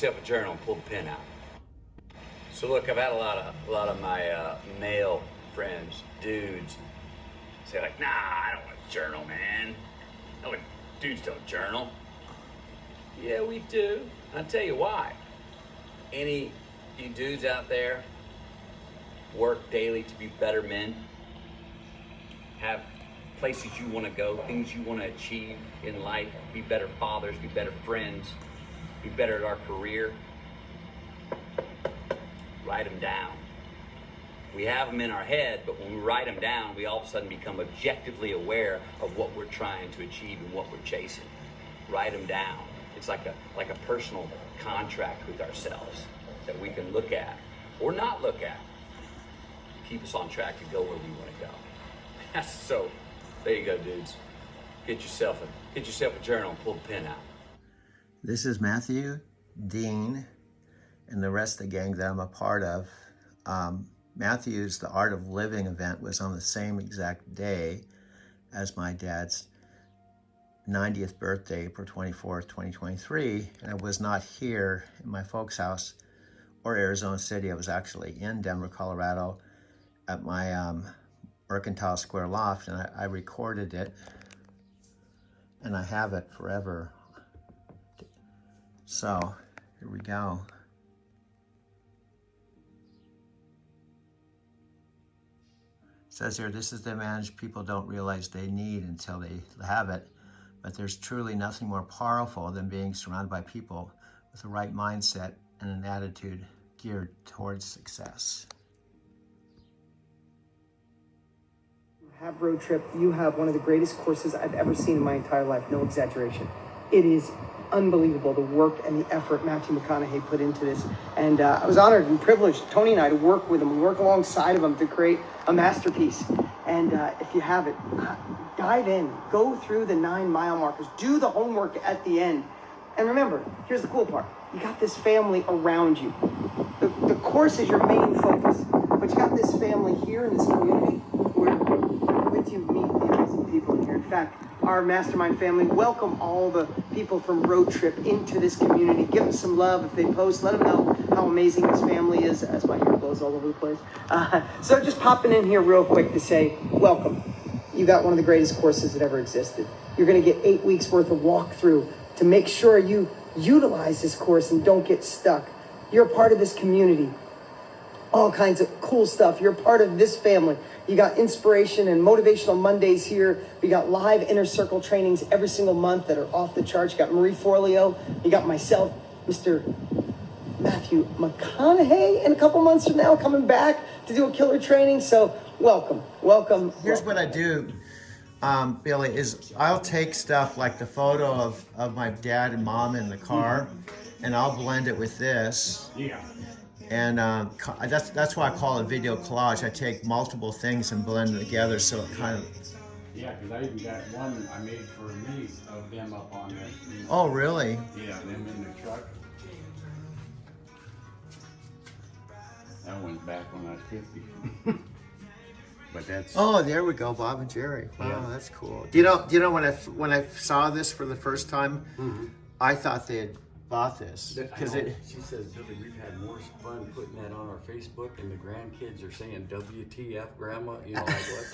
yourself a journal and pull the pen out. So look, I've had a lot of my male friends, dudes, say like, nah, I don't want to journal, man. No, dudes don't journal. Yeah, we do. I'll tell you why. Any you dudes out there work daily to be better men, have places you want to go, things you want to achieve in life, be better fathers, be better friends, be better at our career. Write them down. We have them in our head, but when we write them down, we all of a sudden become objectively aware of what we're trying to achieve and what we're chasing. Write them down. It's like a personal contract with ourselves that we can look at or not look at to keep us on track to go where we want to go. So, there you go, dudes. Get yourself a journal and pull the pen out. This is Matthew, Dean, and the rest of the gang that I'm a part of. Matthew's The Art of Living event was on the same exact day as my dad's 90th birthday, April 24th, 2023, and I was not here in my folks' house or Arizona City. I was actually in Denver, Colorado at my Mercantile Square loft, and I recorded it, and I have it forever. So, here we go. It says here, this is the advantage people don't realize they need until they have it. But there's truly nothing more powerful than being surrounded by people with the right mindset and an attitude geared towards success. Have Road Trip, you have one of the greatest courses I've ever seen in my entire life, no exaggeration. It is unbelievable, the work and the effort Matthew McConaughey put into this. And I was honored and privileged, Tony and I, to work with him. We work alongside of him to create a masterpiece. And if you have it, dive in, go through the 9 mile markers, do the homework at the end. And remember, here's the cool part. You got this family around you. The course is your main focus, but you got this family here in this community where with you meet the amazing people in here. In fact, our mastermind family welcome all the people from Road Trip into this community. Give them some love if they post. Let them know how amazing this family is, as my hair blows all over the place. So just popping in here real quick to say, welcome. You got one of the greatest courses that ever existed. You're going to get 8 weeks worth of walkthrough to make sure you utilize this course and don't get stuck. You're a part of this community. All kinds of cool stuff. You're a part of this family. You got inspiration and motivational Mondays here. We got live inner circle trainings every single month that are off the charts. You got Marie Forleo. You got myself, Mr. Matthew McConaughey, in a couple months from now coming back to do a killer training. So welcome. Here's what I do, Billy, is I'll take stuff like the photo of my dad and mom in the car, and I'll blend it with this. Yeah. And that's why I call it video collage. I take multiple things and blend them together so it kind of... Yeah, because I even got one I made for me of them up on there. Oh, really? Yeah, them in the truck. That one's back when I was 50. But that's... Oh, there we go, Bob and Jerry. Wow, Yeah. That's cool. Do you know when I saw this for the first time, I thought they had bought this because She says, Billy, we've had more fun putting that on our Facebook, and the grandkids are saying WTF, Grandma, you know, like what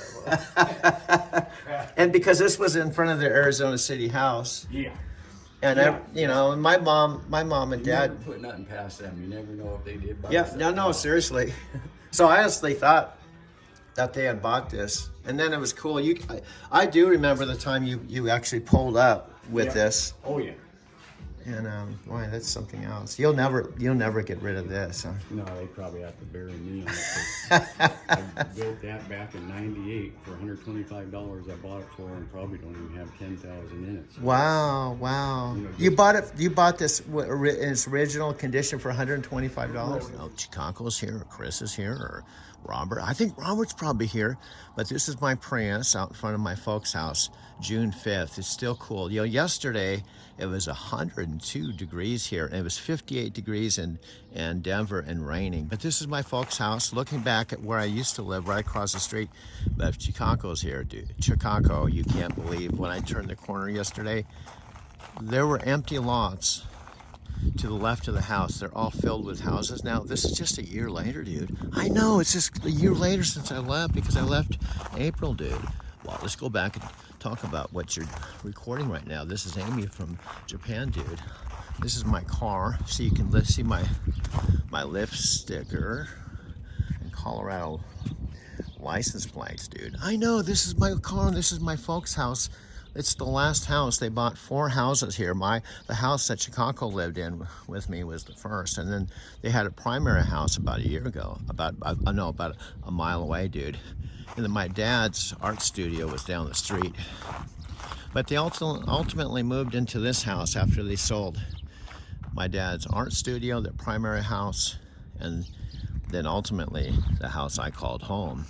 that was. and because this was in front of the Arizona City house, Yeah. and and my mom and You dad. never put nothing past them. You never know if they did buy Yeah, something. no, seriously. So I honestly thought that they had bought this, and then it was cool. I do remember the time you actually pulled up with this. Oh, yeah. And boy, that's something else. You'll never get rid of this. Huh? No, they probably have to bury me on it. I built that back in '98 for $125. I bought it for, and probably don't even have 10,000 in it. So, Wow. You know, You bought this in its original condition for $125. No, Chicago's here, or Chris is here, or Robert. I think Robert's probably here, but this is my Prius out in front of my folks' house, June 5th. It's still cool. You know, yesterday it was 102 degrees here, and it was 58 degrees in Denver and raining. But this is my folks' house, looking back at where I used to live, right across the street. But Chicago's here, dude. Chicago, you can't believe. When I turned the corner yesterday, there were empty lots to the left of the house. They're all filled with houses now. This is just a year later, dude. I know, it's just a year later since I left, because I left April, dude. Well, let's go back and talk about what you're recording right now. This is Amy from Japan, dude. This is my car, so you can see my lift sticker and Colorado license plates, dude. I know, this is my car, this is my folks' house. It's the last house. They bought 4 houses here. The house that Chicago lived in with me was the first, and then they had a primary house about a year ago, about a mile away, dude. And then my dad's art studio was down the street. But they ultimately moved into this house after they sold my dad's art studio, their primary house, and then ultimately the house I called home.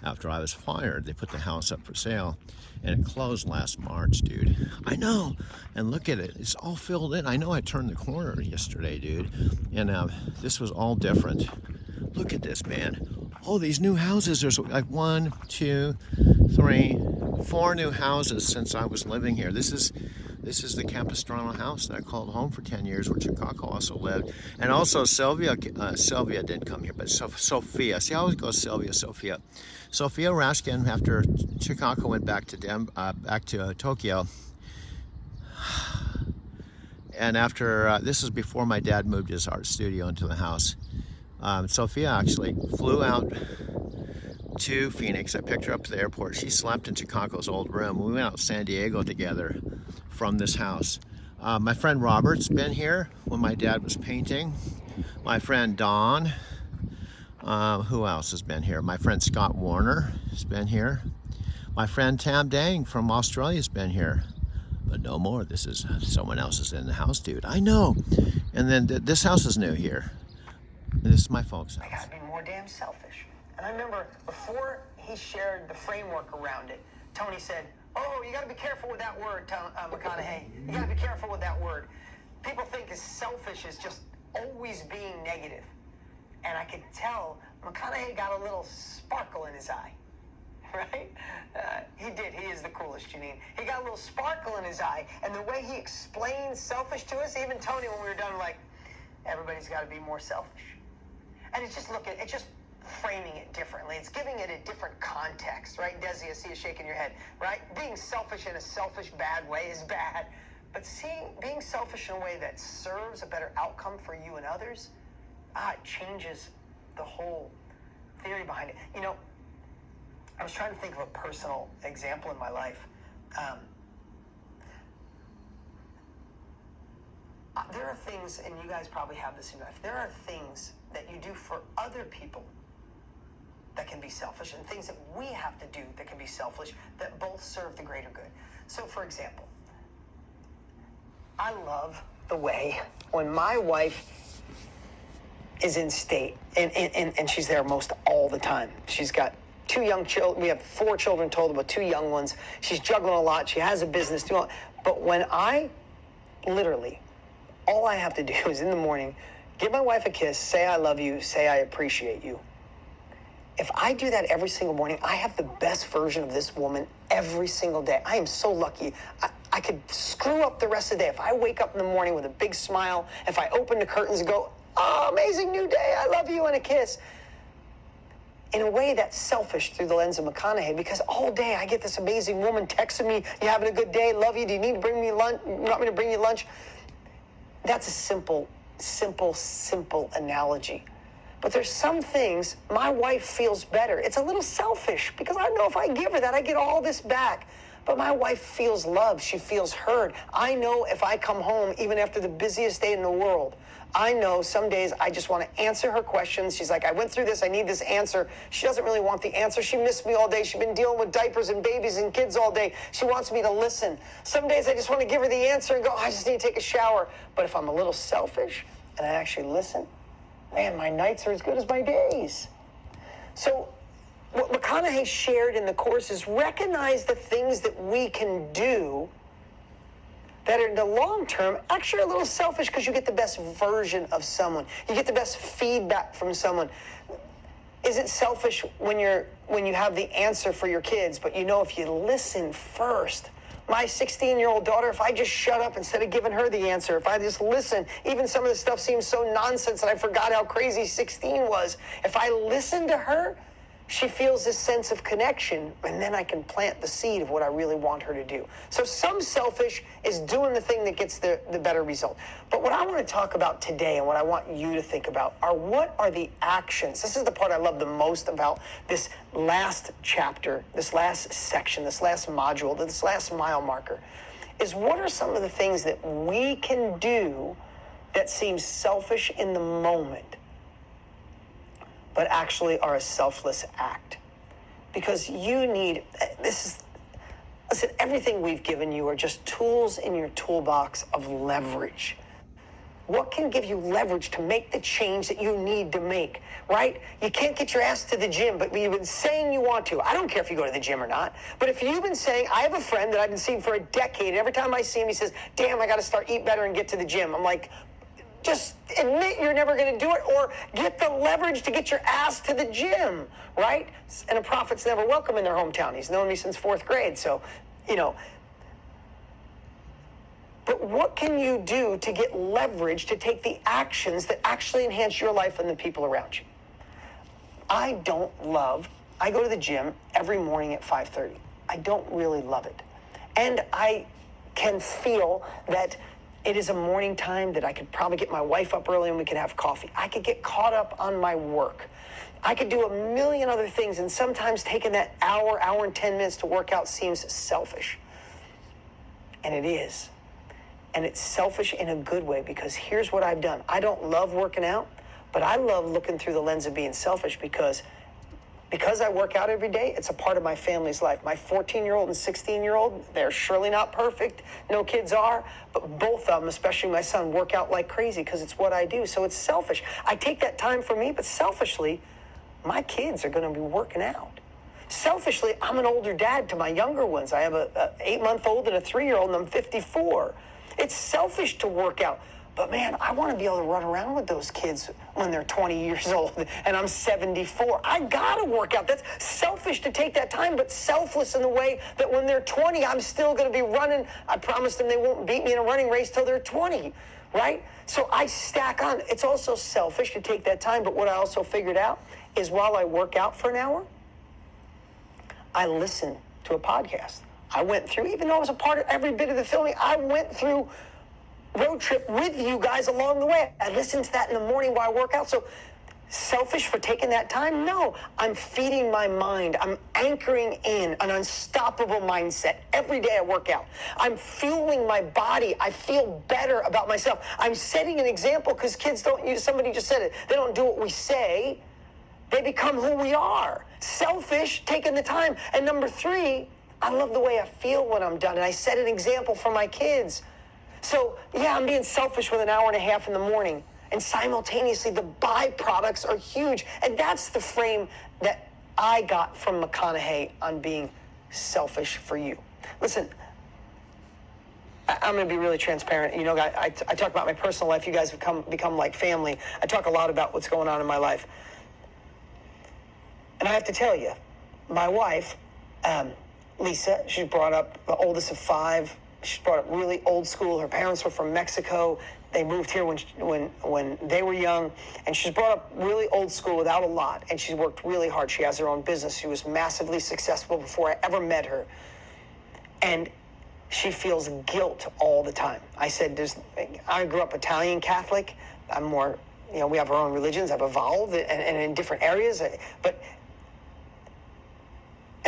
After I was fired, they put the house up for sale, and it closed last March, dude. I know, and look at it, it's all filled in. I know I turned the corner yesterday, dude, and this was all different. Look at this, man. Oh, these new houses, there's like 1, 2, 3, 4 new houses since I was living here. This is the Capistrano house that I called home for 10 years, where Chicago also lived. And also Sylvia didn't come here, but Sophia. See, I always go Sylvia, Sophia. Sophia Raskin, after Chicago went back to Tokyo. And after, this is before my dad moved his art studio into the house. Sophia actually flew out to Phoenix. I picked her up to the airport. She slept in Chicago's old room. We went out to San Diego together from this house. My friend Robert's been here when my dad was painting. My friend Don. Who else has been here? My friend Scott Warner has been here. My friend Tam Dang from Australia has been here. But no more. This is someone else is in the house, dude. I know. And then this house is new here. This is my folks' house. I gotta be more damn selfish. And I remember before he shared the framework around it, Tony said, "Oh, you gotta be careful with that word, McConaughey. You gotta be careful with that word. People think selfish is just always being negative." And I could tell McConaughey got a little sparkle in his eye, right? He did. He is the coolest, Janine. He got a little sparkle in his eye, and the way he explained selfish to us, even Tony, when we were done, like, everybody's got to be more selfish. And it's just framing it differently. It's giving it a different context, right? Desi, I see you shaking your head, right? Being selfish in a selfish, bad way is bad. But being selfish in a way that serves a better outcome for you and others, it changes the whole theory behind it. You know, I was trying to think of a personal example in my life. There are things, and you guys probably have this in your life, there are things that you do for other people that can be selfish, and things that we have to do that can be selfish, that both serve the greater good. So, for example, I love the way when my wife is in state, and she's there most all the time. She's got 2 young children. We have 4 children total, but 2 young ones. She's juggling a lot. She has a business. But when I literally, all I have to do is in the morning, give my wife a kiss, say I love you, say I appreciate you. If I do that every single morning, I have the best version of this woman every single day. I am so lucky. I could screw up the rest of the day. If I wake up in the morning with a big smile, if I open the curtains and go, "Oh, amazing new day, I love you," and a kiss. In a way that's selfish through the lens of McConaughey, because all day I get this amazing woman texting me, "You having a good day? Love you. Do you need to bring me lunch? You want me to bring you lunch?" That's a simple analogy. But there's some things my wife feels better. It's a little selfish because I know if I give her that, I get all this back. But my wife feels loved. She feels heard. I know if I come home, even after the busiest day in the world, I know some days I just want to answer her questions. She's like, "I went through this. I need this answer." She doesn't really want the answer. She missed me all day. She's been dealing with diapers and babies and kids all day. She wants me to listen. Some days I just want to give her the answer and go, "I just need to take a shower." But if I'm a little selfish and I actually listen, man, my nights are as good as my days. So what McConaughey shared in the course is recognize the things that we can do that are in the long term actually a little selfish, because you get the best version of someone. You get the best feedback from someone. Is it selfish when you have the answer for your kids, but you know if you listen first, my 16-year-old daughter, if I just shut up instead of giving her the answer, if I just listen, even some of the stuff seems so nonsense and I forgot how crazy 16 was. If I listen to her, she feels this sense of connection, and then I can plant the seed of what I really want her to do. So some selfish is doing the thing that gets the better result. But what I want to talk about today and what I want you to think about are what are the actions. This is the part I love the most about this last chapter, this last section, this last module, this last mile marker, is what are some of the things that we can do that seem selfish in the moment, but actually are a selfless act. Because you need, listen, everything we've given you are just tools in your toolbox of leverage. What can give you leverage to make the change that you need to make, right? You can't get your ass to the gym, but you've been saying you want to. I don't care if you go to the gym or not, but if you've been saying, I have a friend that I've been seeing for a decade, and every time I see him, he says, damn, I gotta start eat better and get to the gym. I'm like, just admit you're never going to do it, or get the leverage to get your ass to the gym, right? And a prophet's never welcome in their hometown. He's known me since 4th grade, so, you know. But what can you do to get leverage to take the actions that actually enhance your life and the people around you? I go to the gym every morning at 5:30. I don't really love it. And I can feel that it is a morning time that I could probably get my wife up early and we could have coffee. I could get caught up on my work. I could do a million other things, and sometimes taking that hour and 10 minutes to work out seems selfish. And it is. And it's selfish in a good way, because here's what I've done. I don't love working out, but I love looking through the lens of being selfish because I work out every day, it's a part of my family's life. My 14-year-old and 16-year-old, they're surely not perfect. No kids are, but both of them, especially my son, work out like crazy because it's what I do. So it's selfish. I take that time for me, but selfishly, my kids are going to be working out. Selfishly, I'm an older dad to my younger ones. I have a 8-month-old and a 3-year-old, and I'm 54. It's selfish to work out. But man, I want to be able to run around with those kids when they're 20 years old and I'm 74. I got to work out. That's selfish to take that time, but selfless in the way that when they're 20, I'm still going to be running. I promised them they won't beat me in a running race till they're 20, right? So I stack on. It's also selfish to take that time, but what I also figured out is while I work out for an hour, I listen to a podcast. I went through, even though I was a part of every bit of the filming, I went through Road Trip with you guys along the way. I listen to that in the morning while I work out. So selfish for taking that time? No. I'm feeding my mind. I'm anchoring in an unstoppable mindset every day I work out. I'm fueling my body. I feel better about myself. I'm setting an example because kids don't, somebody just said it, they don't do what we say. They become who we are. Selfish, taking the time. And number 3, I love the way I feel when I'm done. And I set an example for my kids. So, yeah, I'm being selfish with an hour and a half in the morning. And simultaneously, the byproducts are huge. And that's the frame that I got from McConaughey on being selfish for you. Listen, I'm going to be really transparent. You know, I talk about my personal life. You guys have become like family. I talk a lot about what's going on in my life. And I have to tell you, my wife, Lisa, she's brought up the oldest of 5. She's brought up really old school. Her parents were from Mexico. They moved here when they were young. And she's brought up really old school without a lot. And she's worked really hard. She has her own business. She was massively successful before I ever met her. And she feels guilt all the time. I said, I grew up Italian Catholic. I'm more, we have our own religions. I've evolved and in different areas. And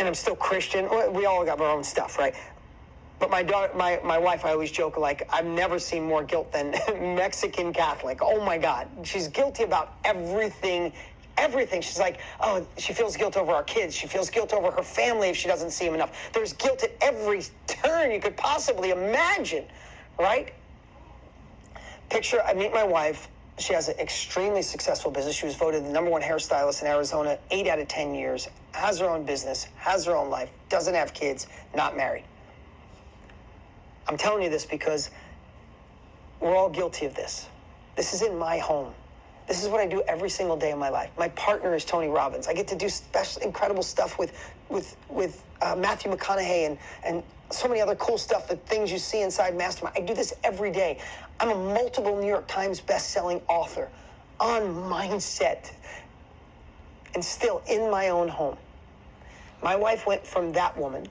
I'm still Christian. We all got our own stuff, right? But my daughter, my wife, I always joke, like, I've never seen more guilt than Mexican Catholic. Oh my God. She's guilty about everything. She's like, oh, she feels guilt over our kids. She feels guilt over her family if she doesn't see them enough. There's guilt at every turn you could possibly imagine, right? Picture, I meet my wife. She has an extremely successful business. She was voted the #1 hairstylist in Arizona 8 out of 10 years, has her own business, has her own life, doesn't have kids, not married. I'm telling you this because we're all guilty of this. This is in my home. This is what I do every single day of my life. My partner is Tony Robbins. I get to do special, incredible stuff with Matthew McConaughey and so many other cool stuff, the things you see inside Mastermind. I do this every day. I'm a multiple New York Times best-selling author on mindset and still in my own home. My wife went from that woman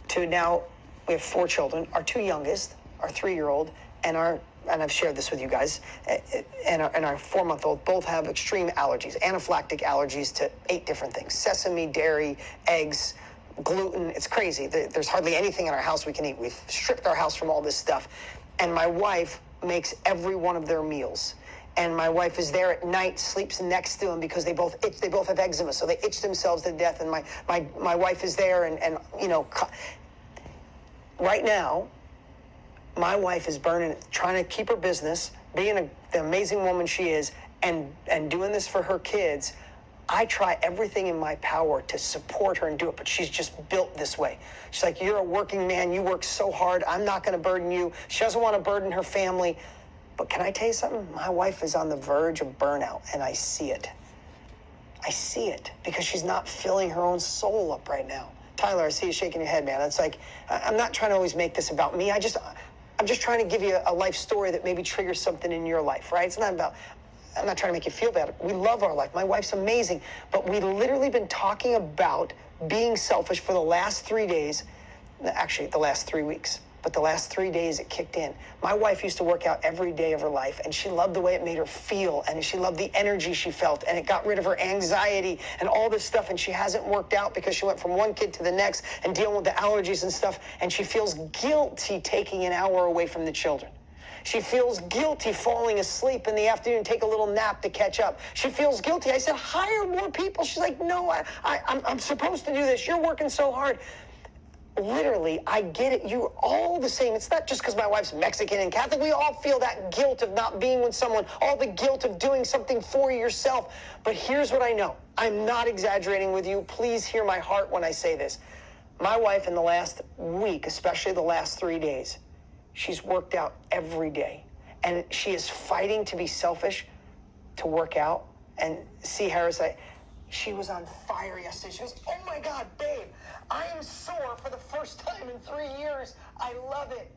to now we have 4 children. Our 2 youngest, our 3-year-old, and I've shared this with you guys, and our 4-month-old both have extreme allergies, anaphylactic allergies to 8 different things: sesame, dairy, eggs, gluten. It's crazy. There's hardly anything in our house we can eat. We've stripped our house from all this stuff. And my wife makes every one of their meals. And my wife is there at night, sleeps next to them because they both have eczema, so they itch themselves to death. And my wife is there, and you know, right now, my wife is burning it, trying to keep her business, being the amazing woman she is, and doing this for her kids. I try everything in my power to support her and do it, but she's just built this way. She's like, you're a working man. You work so hard. I'm not going to burden you. She doesn't want to burden her family. But can I tell you something? My wife is on the verge of burnout, and I see it. I see it because she's not filling her own soul up right now. Tyler, I see you shaking your head, man. It's like, I'm not trying to always make this about me. I'm just trying to give you a life story that maybe triggers something in your life, right? It's not about, I'm not trying to make you feel bad. We love our life. My wife's amazing. But we literally been talking about being selfish for the last 3 days. Actually, the last 3 weeks. But the last 3 days it kicked in. My wife used to work out every day of her life, and she loved the way it made her feel, and she loved the energy she felt, and it got rid of her anxiety and all this stuff, and she hasn't worked out because she went from one kid to the next and dealing with the allergies and stuff, and she feels guilty taking an hour away from the children. She feels guilty falling asleep in the afternoon, take a little nap to catch up. She feels guilty. I said, hire more people. She's like, no, I'm supposed to do this. You're working so hard. Literally, I get it. You're all the same. It's not just because my wife's Mexican and Catholic. We all feel that guilt of not being with someone, all the guilt of doing something for yourself. But here's what I know. I'm not exaggerating with you. Please hear my heart when I say this. My wife in the last week, especially the last 3 days, she's worked out every day. And she is fighting to be selfish, to work out. And see, Harris, she was on fire yesterday. She goes, oh my God, babe, I am sore for the first time in 3 years. I love it.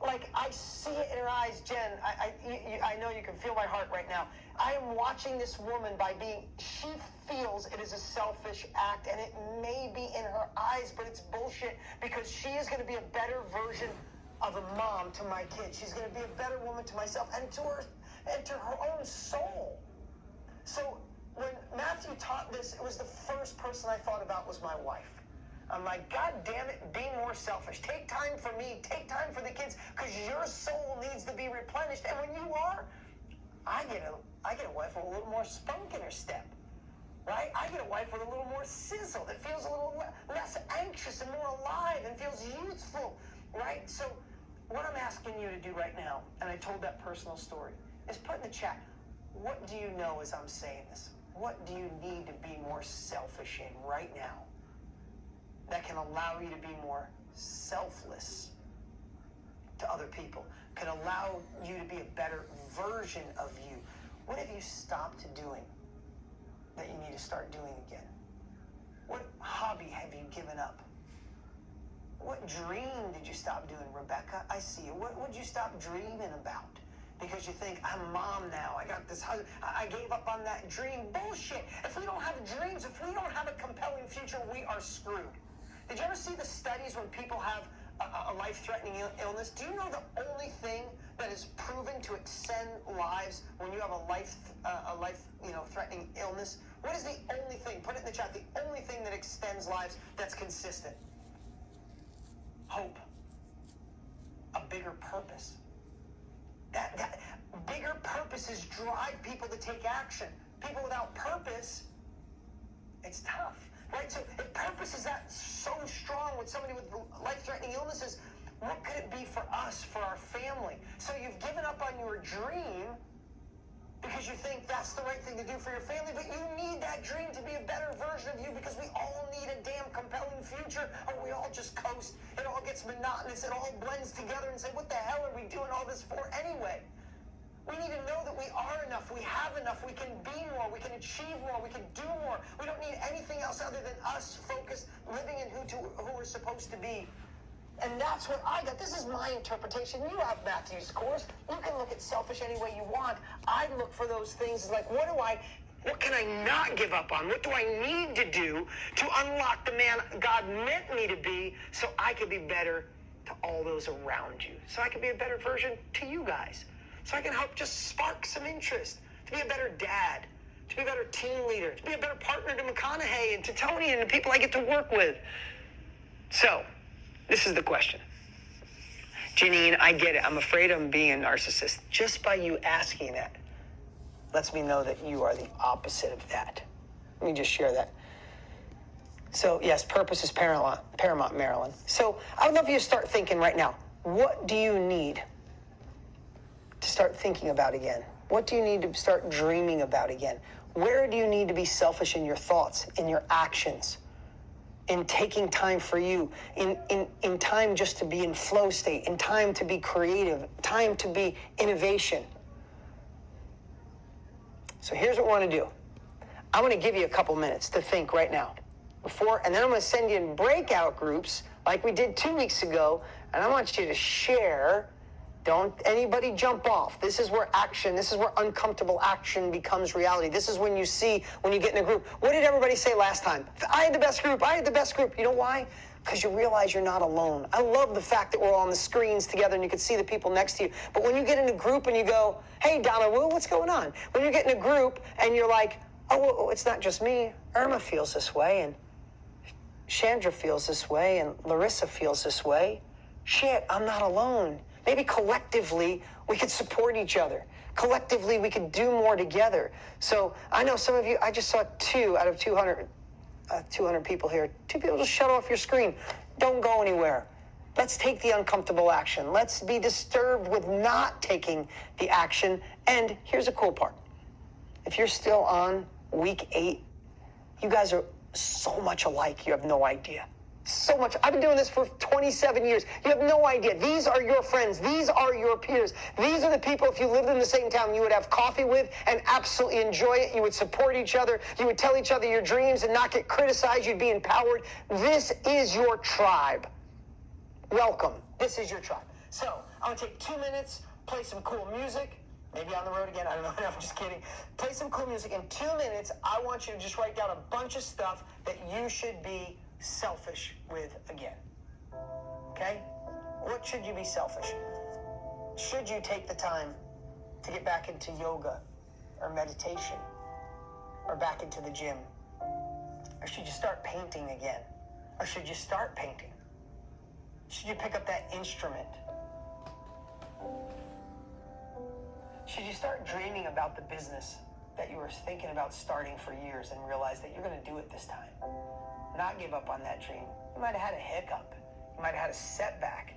Like, I see it in her eyes, Jen. I know you can feel my heart right now. I am watching this woman she feels it is a selfish act, and it may be in her eyes, but it's bullshit, because she is going to be a better version of a mom to my kids. She's going to be a better woman to myself and to her own soul. So when Matthew taught this, it was the first person I thought about was my wife. I'm like, God damn it, be more selfish. Take time for me. Take time for the kids, because your soul needs to be replenished. And when you are, I get a wife with a little more spunk in her step, right? I get a wife with a little more sizzle that feels a little less anxious and more alive and feels youthful, right? So what I'm asking you to do right now, and I told that personal story, is put in the chat, what do you know as I'm saying this? What do you need to be more selfish in right now that can allow you to be more selfless to other people, can allow you to be a better version of you? What have you stopped doing that you need to start doing again? What hobby have you given up? What dream did you stop doing, Rebecca? I see you. What would you stop dreaming about? Because you think, I'm a mom now, I got this husband, I gave up on that dream. Bullshit. If we don't have dreams, if we don't have a compelling future, we are screwed. Did you ever see the studies when people have a life-threatening illness? Do you know the only thing that is proven to extend lives when you have a life-threatening illness? What is the only thing? Put it in the chat. The only thing that extends lives that's consistent. Hope. A bigger purpose. That bigger purposes drive people to take action. People without purpose, it's tough, right? So if purpose is that so strong with somebody with life-threatening illnesses, what could it be for us, for our family? So you've given up on your dream because you think that's the right thing to do for your family, but you need that dream to be a better version of you, because we all need a damn compelling future, or we all just coast. It all gets monotonous. It all blends together and say, what the hell are we doing all this for anyway? We need to know that we are enough, we have enough, we can be more, we can achieve more, we can do more. We don't need anything else other than us focused, living in who we're supposed to be. And that's what I got. This is my interpretation. You have Matthew's course. You can look at selfish any way you want. I look for those things like, what can I not give up on? What do I need to do to unlock the man God meant me to be so I could be better to all those around you? So I can be a better version to you guys. So I can help just spark some interest, to be a better dad, to be a better team leader, to be a better partner to McConaughey and to Tony and the people I get to work with. So, this is the question. Janine, I get it. I'm afraid I'm being a narcissist. Just by you asking that lets me know that you are the opposite of that. Let me just share that. So, yes, purpose is paramount, Marilyn. So, I would love you to start thinking right now. What do you need to start thinking about again? What do you need to start dreaming about again? Where do you need to be selfish in your thoughts, in your actions, in taking time for you, in time just to be in flow state, in time to be creative, time to be innovation? So here's what I want to do. I want to give you a couple minutes to think right now. And then I'm going to send you in breakout groups like we did 2 weeks ago, and I want you to share. Don't anybody jump off. This is where uncomfortable action becomes reality. This is when you get in a group. What did everybody say last time? I had the best group. You know why? Because you realize you're not alone. I love the fact that we're all on the screens together and you can see the people next to you. But when you get in a group and you go, hey, Donna Wu, what's going on? When you get in a group and you're like, oh, it's not just me. Irma feels this way, and Chandra feels this way, and Larissa feels this way. Shit, I'm not alone. Maybe collectively we could support each other. Collectively we could do more together. So I know some of you, I just saw 2 out of 200 people here. 2 people just shut off your screen. Don't go anywhere. Let's take the uncomfortable action. Let's be disturbed with not taking the action. And here's a cool part. If you're still on week 8, you guys are so much alike, you have no idea. So much. I've been doing this for 27 years. You have no idea. These are your friends. These are your peers. These are the people, if you lived in the same town, you would have coffee with and absolutely enjoy it. You would support each other. You would tell each other your dreams and not get criticized. You'd be empowered. This is your tribe. Welcome. This is your tribe. So I'm going to take 2 minutes, play some cool music. Maybe on the road again. I don't know. I'm just kidding. Play some cool music. In 2 minutes, I want you to just write down a bunch of stuff that you should be selfish with again. Okay? What should you be selfish? Should you take the time to get back into yoga or meditation or back into the gym? Or should you start painting again? Or should you start painting? Should you pick up that instrument? Should you start dreaming about the business that you were thinking about starting for years and realize that you're going to do it this time? Not give up on that dream. You might have had a hiccup. You might have had a setback.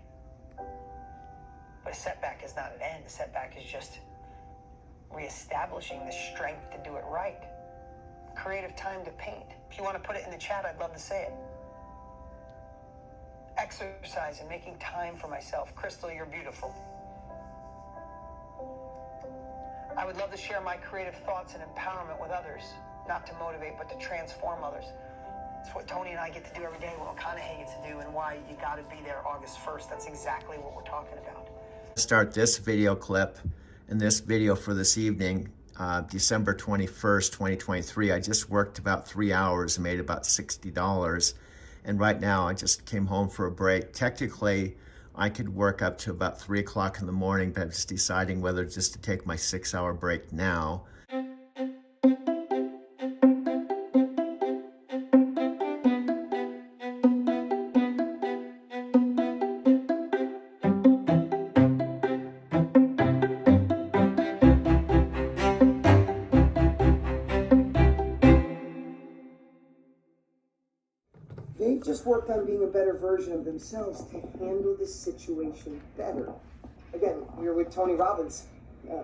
But a setback is not an end. A setback is just reestablishing the strength to do it right. Creative time to paint. If you want to put it in the chat, I'd love to say it. Exercise and making time for myself. Crystal, you're beautiful. I would love to share my creative thoughts and empowerment with others. Not to motivate, but to transform others. It's what Tony and I get to do every day, what McConaughey gets to do, and why you got to be there August 1st. That's exactly what we're talking about. Start this video clip and this video for this evening, December 21st, 2023. I just worked about 3 hours and made about $60. And right now I just came home for a break. Technically, I could work up to about 3 o'clock in the morning, but I'm just deciding whether just to take my 6-hour break now. They've just worked on being a better version of themselves to handle this situation better. Again, we're with Tony Robbins,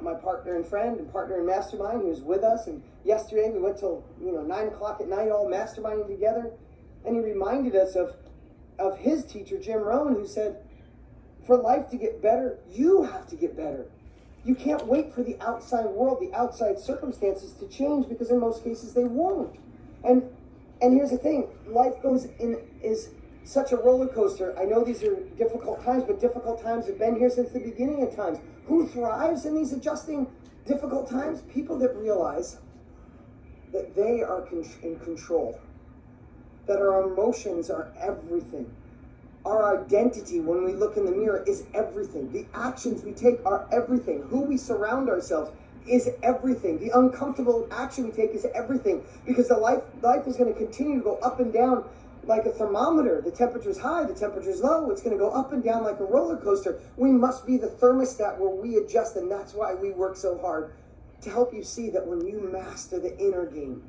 my partner and friend and partner in Mastermind, who was with us. And yesterday we went till 9 o'clock at night, all masterminding together. And he reminded us of his teacher, Jim Rohn, who said, for life to get better, you have to get better. You can't wait for the outside world, the outside circumstances to change, because in most cases they won't. And here's the thing, life is such a roller coaster. I know these are difficult times, but difficult times have been here since the beginning of times. Who thrives in these adjusting difficult times? People that realize that they are in control, that our emotions are everything. Our identity, when we look in the mirror, is everything. The actions we take are everything. Who we surround ourselves is everything. The uncomfortable action we take is everything. Because the life is going to continue to go up and down like a thermometer. The temperature's high, the temperature's low. It's going to go up and down like a roller coaster. We must be the thermostat where we adjust, and that's why we work so hard to help you see that when you master the inner game,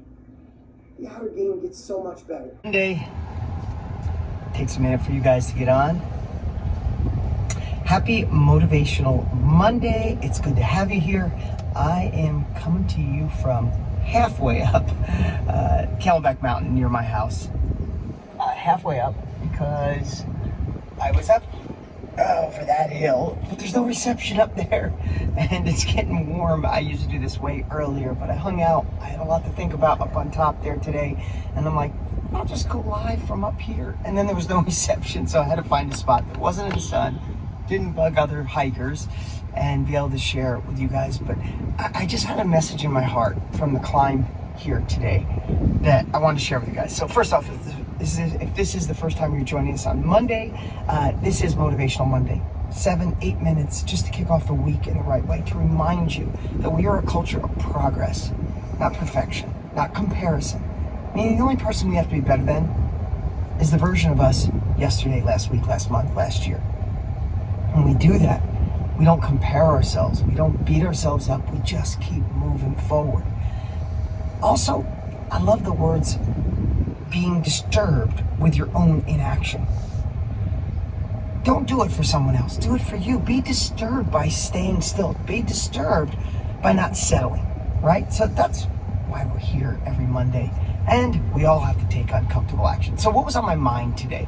the outer game gets so much better. Monday. Takes a minute for you guys to get on. Happy Motivational Monday. It's good to have you here. I am coming to you from halfway up Camelback Mountain near my house. Halfway up because I was up over that hill, but there's no reception up there, and it's getting warm. I usually do this way earlier, but I hung out. I had a lot to think about up on top there today, and I'm like, I'll just go live from up here. And then there was no reception, so I had to find a spot that wasn't in the sun, didn't bug other hikers, and be able to share it with you guys. But I just had a message in my heart from the climb here today that I wanted to share with you guys. So first off, if this is the first time you're joining us on Monday, this is Motivational Monday. 7-8 minutes just to kick off the week in the right way, to remind you that we are a culture of progress, not perfection, not comparison. Meaning the only person we have to be better than is the version of us yesterday, last week, last month, last year. When we do that, we don't compare ourselves. We don't beat ourselves up. We just keep moving forward. Also, I love the words being disturbed with your own inaction. Don't do it for someone else. Do it for you. Be disturbed by staying still. Be disturbed by not settling, right? So that's why we're here every Monday. And we all have to take uncomfortable action. So what was on my mind today?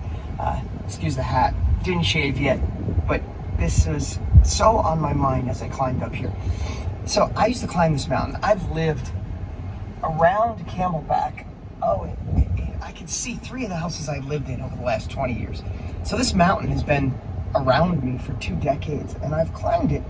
Excuse the hat. Didn't shave yet, but this was so on my mind as I climbed up here. So I used to climb this mountain. I've lived around Camelback. I could see 3 of the houses I've lived in over the last 20 years. So this mountain has been around me for 2 decades, and I've climbed it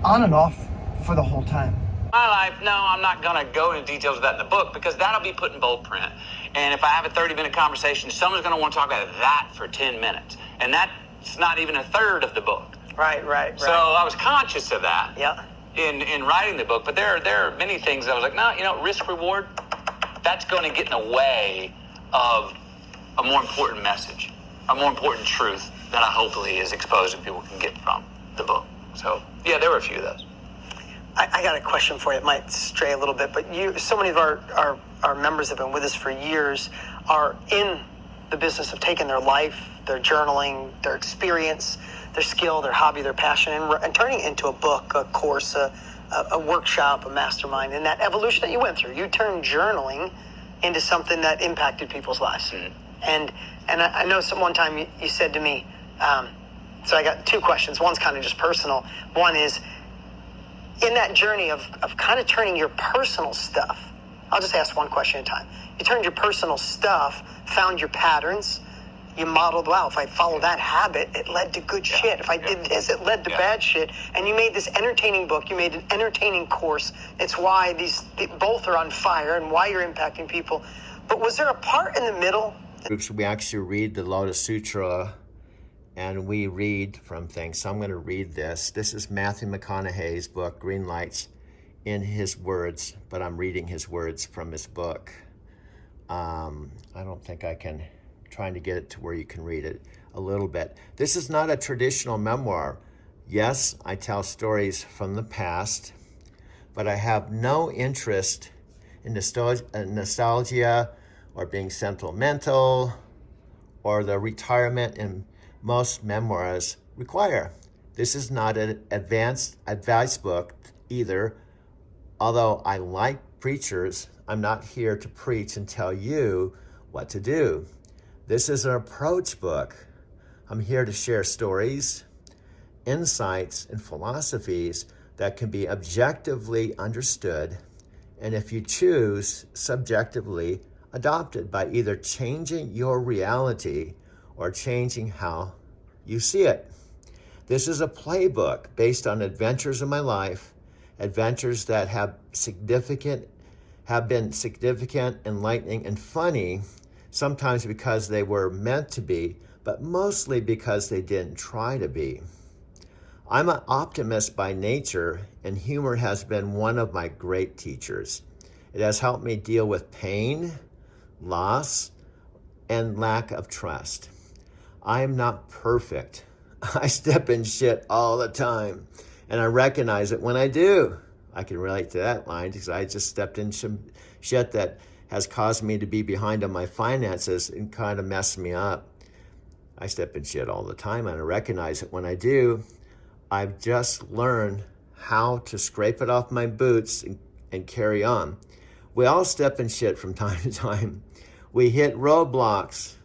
on and off for the whole time. My life, no, I'm not going to go into details of that in the book, because that'll be put in bold print. And if I have a 30-minute conversation, someone's going to want to talk about that for 10 minutes. And that's not even a third of the book. Right. So I was conscious of that Yeah. in writing the book. But there are many things that I was like, no, risk reward, that's going to get in the way of a more important message, a more important truth that I hopefully is exposed and people can get from the book. So, yeah, there were a few of those. I got a question for you. It might stray a little bit, but so many of our members have been with us for years, are in the business of taking their life, their journaling, their experience, their skill, their hobby, their passion, and turning it into a book, a course, a workshop, a mastermind. And that evolution that you went through, you turned journaling into something that impacted people's lives. Mm-hmm. And I know one time you said to me, so I got 2 questions. One's kind of just personal. One is, in that journey of kind of turning your personal stuff, I'll just ask one question at a time. You turned your personal stuff, found your patterns, you modeled, wow, if I follow that habit, it led to good shit. If I did this, it led to bad shit. And you made this entertaining book, you made an entertaining course. It's why both are on fire and why you're impacting people. But was there a part in the middle? We actually read the Lotus Sutra, and we read from things. So I'm going to read this. This is Matthew McConaughey's book, Green Lights, in his words, but I'm reading his words from his book. I don't think I can, trying to get it to where you can read it a little bit. This is not a traditional memoir. Yes, I tell stories from the past, but I have no interest in nostalgia or being sentimental or the retirement in most memoirs require. This is not an advanced advice book either. Although I like preachers, I'm not here to preach and tell you what to do. This is an approach book. I'm here to share stories insights and philosophies that can be objectively understood, and if you choose, subjectively adopted by either changing your reality or changing how you see it. This is a playbook based on adventures in my life, adventures that have been significant, enlightening, and funny, sometimes because they were meant to be, but mostly because they didn't try to be. I'm an optimist by nature, and humor has been one of my great teachers. It has helped me deal with pain, loss, and lack of trust. I am not perfect. I step in shit all the time, and I recognize it when I do. I can relate to that line because I just stepped in some shit that has caused me to be behind on my finances and kind of messed me up. I step in shit all the time, and I recognize it when I do. I've just learned how to scrape it off my boots and carry on. We all step in shit from time to time. We hit roadblocks.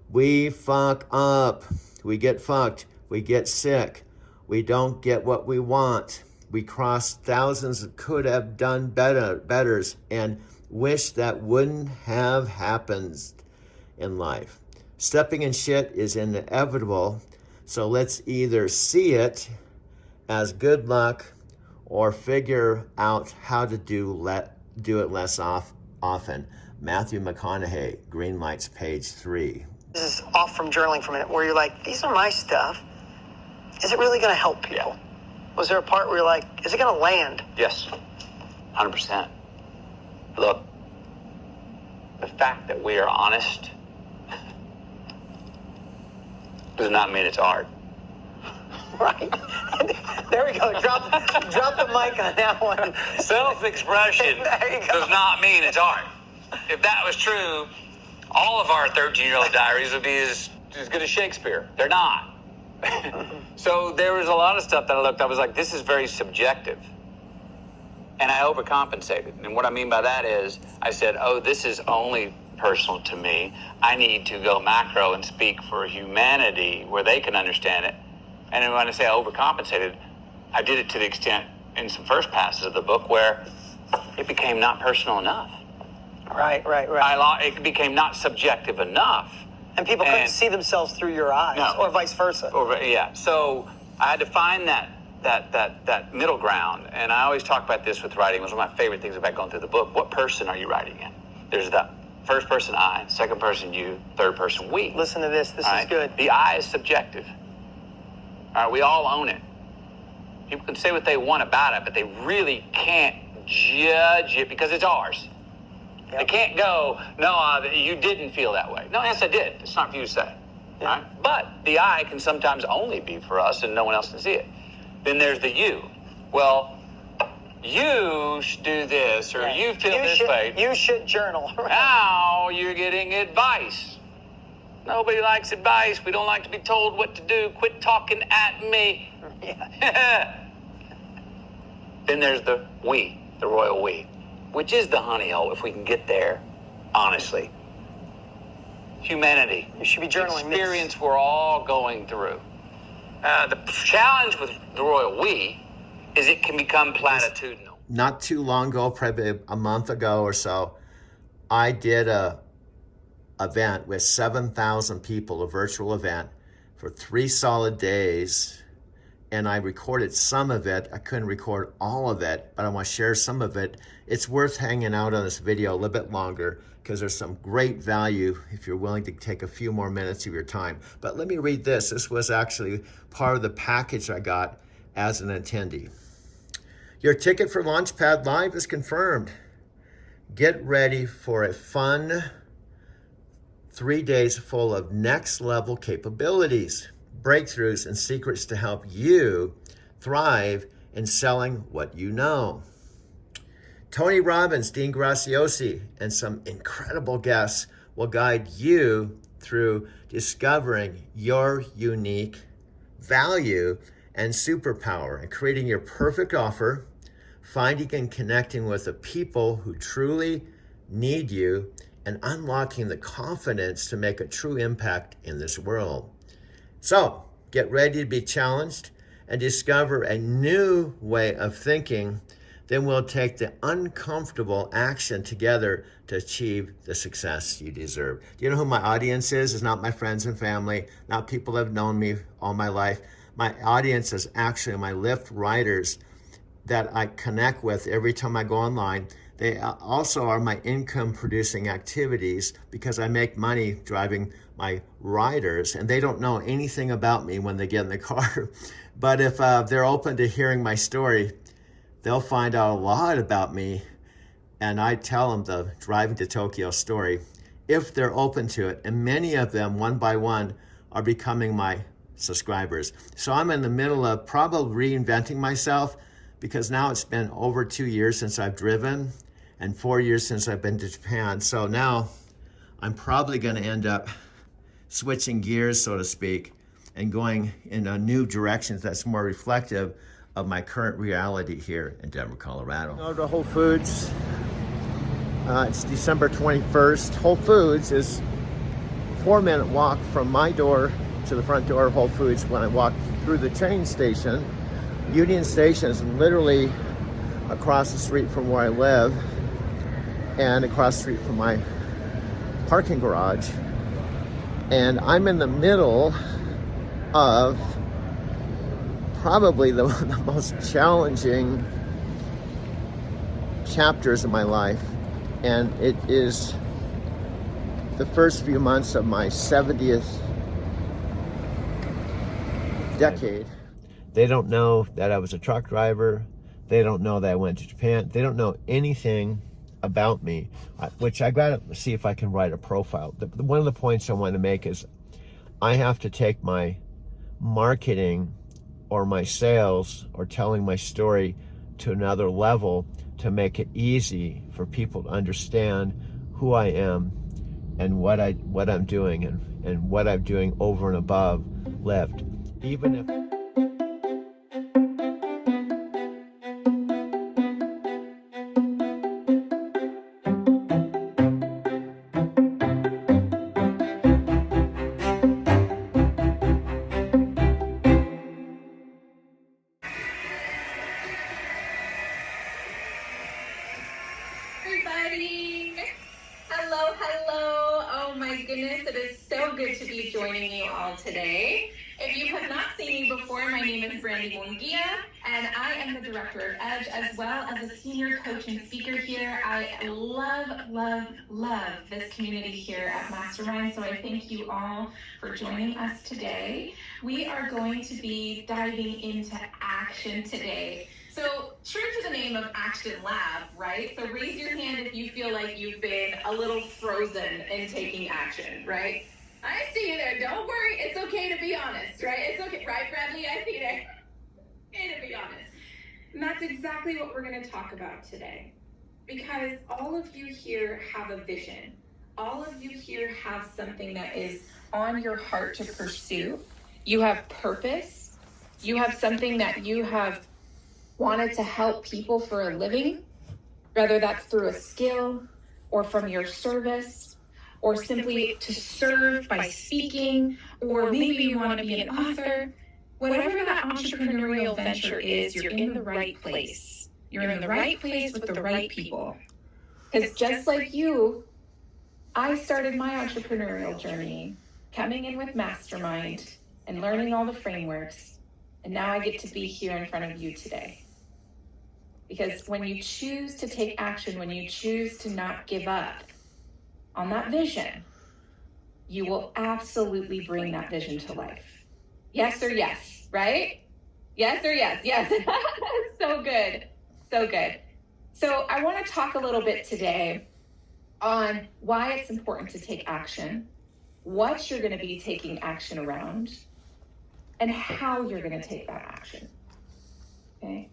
We fuck up. We get fucked. We get sick. We don't get what we want. We cross thousands of could have done betters and wish that wouldn't have happened in life. Stepping in shit is inevitable, so let's either see it as good luck or figure out how to do it less often. Matthew McConaughey, Green Lights, page 3. This is off from journaling for a minute, where you're like, these are my stuff. Is it really going to help people? Yeah. Was there a part where you're like, is it going to land? Yes, 100%. Look, the fact that we are honest does not mean it's art. Right. There we go. Drop the mic on that one. Self-expression There you go. does not mean it's art. If that was true, all of our 13-year-old diaries would be as good as Shakespeare. They're not. So there was a lot of stuff that I was like, this is very subjective. And I overcompensated. And what I mean by that is, I said, oh, this is only personal to me. I need to go macro and speak for humanity where they can understand it. And then when I say I overcompensated, I did it to the extent in some first passes of the book where it became not personal enough. Right. It became not subjective enough. And people couldn't see themselves through your eyes, No. or vice versa. Yeah. So I had to find that middle ground. And I always talk about this with writing. It was one of my favorite things about going through the book. What person are you writing in? There's the first person I, second person you, third person we. Listen to this. This is good. The I is subjective. All right, we all own it. People can say what they want about it, but they really can't judge it because it's ours. Yep. They can't go, no, you didn't feel that way. No, yes, I did. It's not for you to say. Yeah. All right? But the I can sometimes only be for us and no one else can see it. Then there's the you. Well, you should do this or you feel this way. You should journal. Right? Now you're getting advice. Nobody likes advice. We don't like to be told what to do. Quit talking at me. Yeah. Then there's the we, the royal we, which is the honey hole if we can get there, honestly. Humanity. You should be journaling Experience this. we're all going through. The challenge with the royal we is it can become platitudinal. Not too long ago, probably a month ago or so, I did a event with 7,000 people, a virtual event for 3 solid days. And I recorded some of it. I couldn't record all of it, but I want to share some of it. It's worth hanging out on this video a little bit longer because there's some great value if you're willing to take a few more minutes of your time. But let me read this. This was actually part of the package I got as an attendee. Your ticket for Launchpad Live is confirmed. Get ready for a fun 3 days full of next level capabilities, breakthroughs, and secrets to help you thrive in selling what you know. Tony Robbins, Dean Graziosi, and some incredible guests will guide you through discovering your unique value and superpower and creating your perfect offer, finding and connecting with the people who truly need you, and unlocking the confidence to make a true impact in this world. So, get ready to be challenged, and discover a new way of thinking, then we'll take the uncomfortable action together to achieve the success you deserve. Do you know who my audience is? It's not my friends and family, not people that have known me all my life. My audience is actually my Lyft riders that I connect with every time I go online. They also are my income producing activities because I make money driving my riders, and they don't know anything about me when they get in the car. But if they're open to hearing my story, they'll find out a lot about me, and I tell them the Driving to Tokyo story if they're open to it. And many of them, one by one, are becoming my subscribers. So I'm in the middle of probably reinventing myself, because now it's been over 2 years since I've driven and 4 years since I've been to Japan. So now I'm probably going to end up switching gears, so to speak, and going in a new direction that's more reflective of my current reality here in Denver, Colorado. Go to Whole Foods. It's December 21st. Whole Foods is a 4-minute walk from my door to the front door of Whole Foods. When I walk through the train station, Union Station is literally across the street from where I live and across the street from my parking garage. And I'm in the middle of probably the most challenging chapters of my life. And it is the first few months of my 70th decade. They don't know that I was a truck driver. They don't know that I went to Japan. They don't know anything about me, which I gotta see if I can write a profile. One of the points I want to make is I have to take my marketing or my sales or telling my story to another level to make it easy for people to understand who I am and what I'm doing and what I'm doing over and above Lyft. Even if everybody. Hello, hello. Oh my goodness, it is so good to be joining you all today. If you have not seen me before, my name is Brandy Munguia, and I am the Director of EDGE as well as a senior coach and speaker here. I love, love, love this community here at Mastermind, so I thank you all for joining us today. We are going to be diving into action today. So, true to the name of Action Lab, right? So raise your hand if you feel like you've been a little frozen in taking action, right? I see you there. Don't worry. It's okay to be honest, right? It's okay. Right, Bradley? I see you there. Okay to be honest. And that's exactly what we're going to talk about today. Because all of you here have a vision. All of you here have something that is on your heart to pursue. You have purpose. You have something that you have wanted to help people for a living, whether that's through a skill or from your service, or simply to serve by speaking, or maybe you want to be an author. Whatever that entrepreneurial venture is, you're in the right place. You're in the right place with the right people. Because just like you, I started my entrepreneurial journey coming in with Mastermind and learning all the frameworks, and now I get to be here in front of you today. Because when you choose to take action, when you choose to not give up on that vision, you will absolutely bring that vision to life. Yes or yes, right? Yes or yes, yes. So good, so good. So I want to talk a little bit today on why it's important to take action, what you're going to be taking action around, and how you're going to take that action, okay?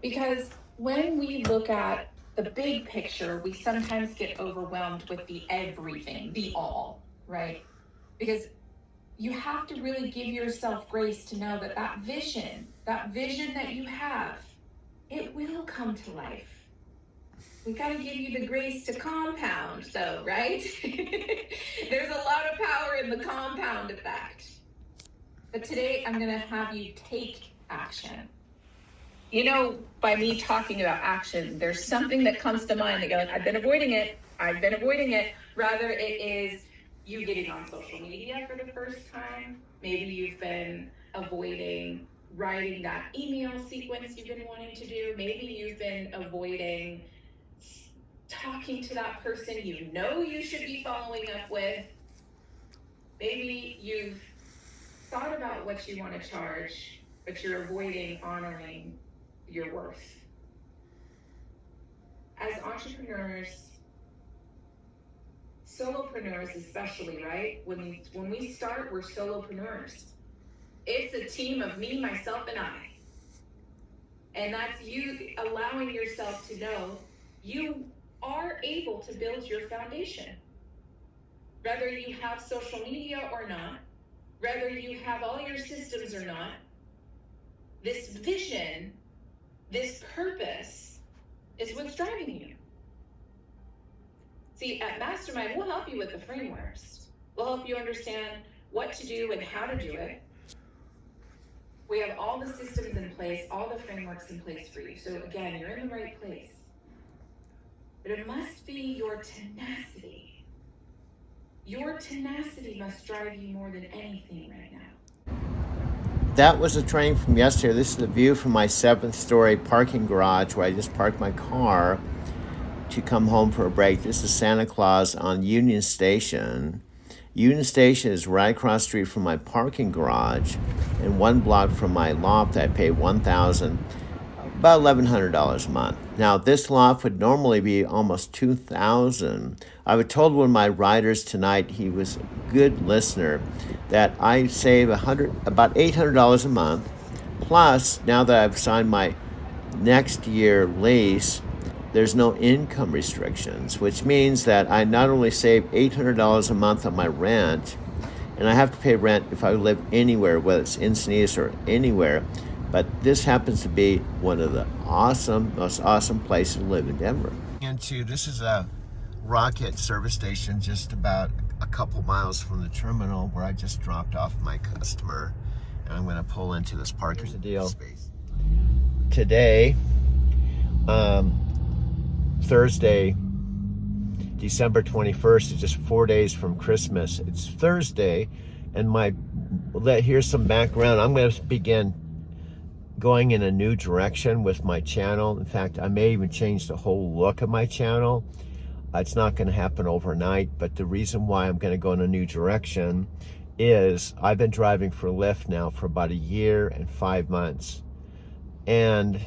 Because when we look at the big picture, we sometimes get overwhelmed with the everything, the all, right? Because you have to really give yourself grace to know that that vision that you have, it will come to life. We got to give you the grace to compound though, right? There's a lot of power in the compound effect. But today I'm going to have you take action. You know, by me talking about action, there's something that comes to mind that you're like, I've been avoiding it. Rather, it is you getting on social media for the first time. Maybe you've been avoiding writing that email sequence you've been wanting to do. Maybe you've been avoiding talking to that person you know you should be following up with. Maybe you've thought about what you want to charge, but you're avoiding honoring your worth. As entrepreneurs, solopreneurs especially, right? When we start, we're solopreneurs. It's a team of me, myself, and I. And that's you allowing yourself to know you are able to build your foundation. Whether you have social media or not, whether you have all your systems or not, this vision, this purpose is what's driving you. See, at Mastermind, we'll help you with the frameworks. We'll help you understand what to do and how to do it. We have all the systems in place, all the frameworks in place for you. So again, you're in the right place. But it must be your tenacity. Your tenacity must drive you more than anything right now. That was a training from yesterday. This is the view from my 7th-story parking garage where I just parked my car to come home for a break. This is Santa Claus on Union Station. Union Station is right across the street from my parking garage and 1 block from my loft. I pay about $1,100 a month. Now, this loft would normally be almost $2,000. I was told one of my riders tonight, he was a good listener, that I save about $800 a month. Plus, now that I've signed my next year lease, there's no income restrictions, which means that I not only save $800 a month on my rent, and I have to pay rent if I live anywhere, whether it's Encinitas or anywhere, but this happens to be one of the most awesome places to live in Denver. This is a Rocket service station just about a couple miles from the terminal where I just dropped off my customer, and I'm going to pull into this parking space. Today, Thursday, December 21st, is just 4 days from Christmas. It's Thursday, and here's some background. I'm going to begin going in a new direction with my channel. In fact, I may even change the whole look of my channel. It's not going to happen overnight, but the reason why I'm going to go in a new direction is I've been driving for Lyft now for about 1 year and 5 months, and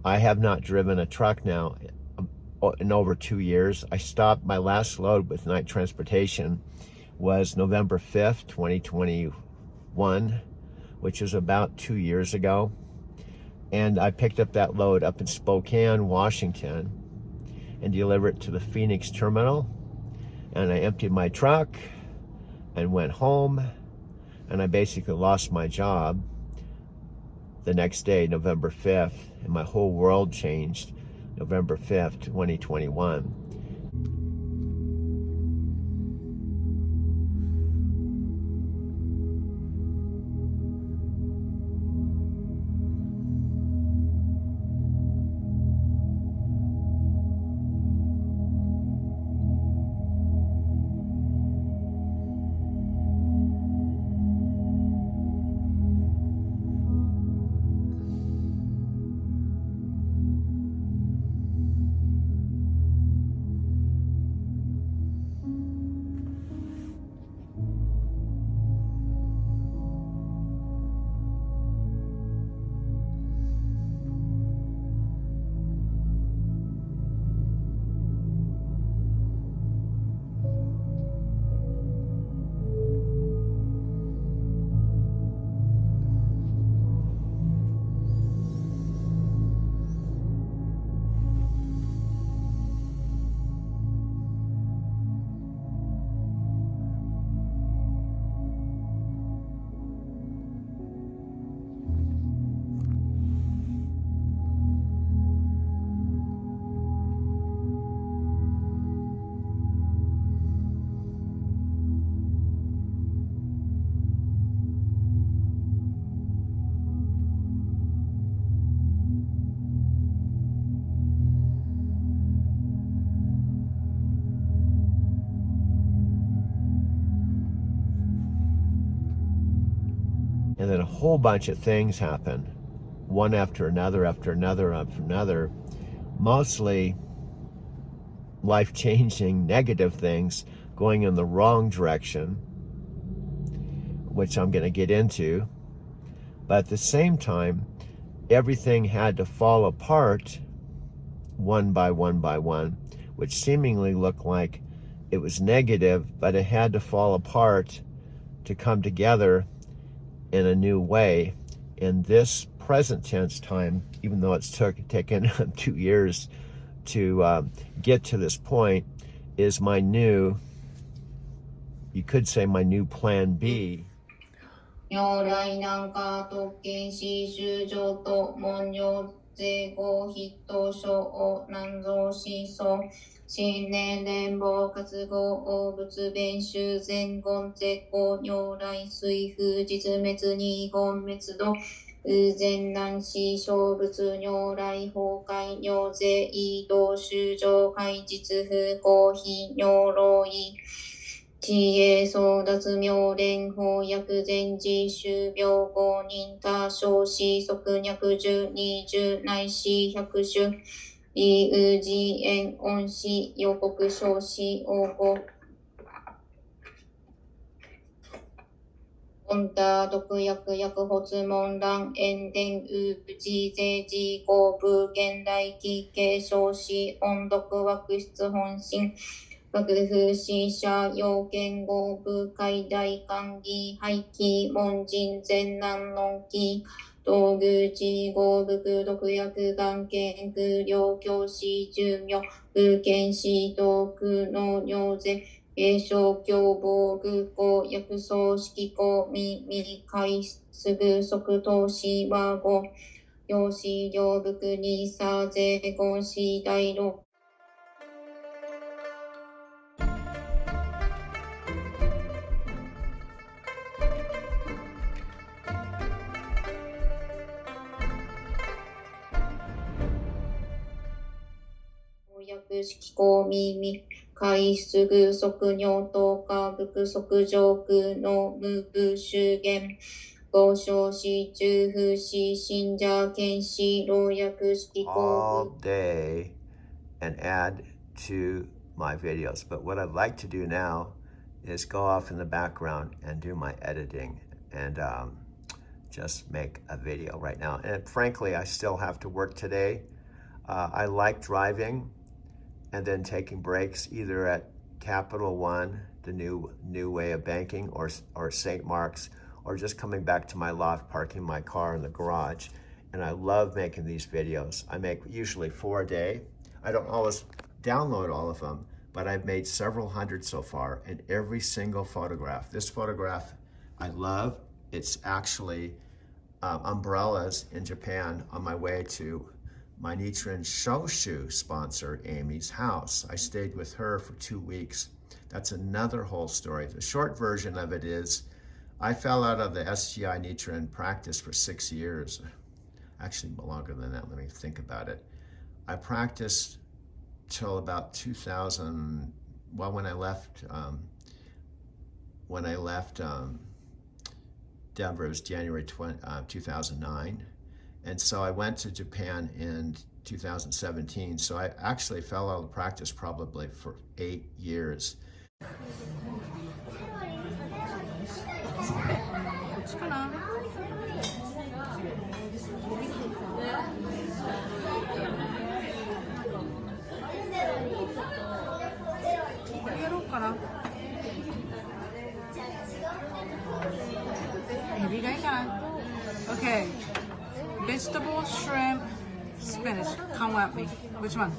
I have not driven a truck now in over 2 years. I stopped. My last load with Night Transportation was November 5th, 2021, which was about 2 years ago. And I picked up that load up in Spokane, Washington, and delivered it to the Phoenix terminal. And I emptied my truck and went home, and I basically lost my job the next day, November 5th, and my whole world changed November 5th, 2021. And then a whole bunch of things happen, one after another, after another, after another, mostly life-changing negative things going in the wrong direction, which I'm going to get into. But at the same time, everything had to fall apart one by one by one, which seemingly looked like it was negative, but it had to fall apart to come together in a new way. In this present tense time, even though it's taken 2 years to get to this point, is my new, you could say my new plan B. 如来南下特権四修上と文様税合筆頭書南蔵思想新年連邦活合応物弁修前言絶好如来水風実滅二言滅度前南市小物如来崩壊如税移動修上開実不公非如老意知恵争奪妙蓮翻訳前時修病五人多少子即脈十二十内視百種理有自縁恩師予告少子応募恩多毒薬薬発門乱炎伝有自税自公部現代期継少子恩毒枠質本心幕府使者要件合部海大官議廃棄門人前南論期道具地合部毒薬眼見不良教師寿命不見師徳の尿税継承共謀具公約束式公民開すぐ即投資和合用資料部に差税合資第六約式公民開すぐ即尿等下部即上空の無部修験合唱士中風士信者検士老薬式公 all day and add to my videos. But what I'd like to do now is go off in the background and do my editing and just make a video right now. And frankly, I still have to work today. I like driving and then taking breaks either at Capital One, the new way of banking, or St. Mark's, or just coming back to my loft, parking my car in the garage. And I love making these videos. I make usually 4 a day. I don't always download all of them, but I've made several hundred so far, and every single photograph. This photograph I love. It's actually umbrellas in Japan on my way to my Nichiren Shoshu sponsor, Amy's house. I stayed with her for 2 weeks. That's another whole story. The short version of it is, I fell out of the SGI Nichiren practice for 6 years. Actually, longer than that, let me think about it. I practiced till about 2000, well, when I left Denver, it was January 2009. And so I went to Japan in 2017. So I actually fell out of practice probably for 8 years. Okay. Vegetable, shrimp, spinach. Come at me. Which one?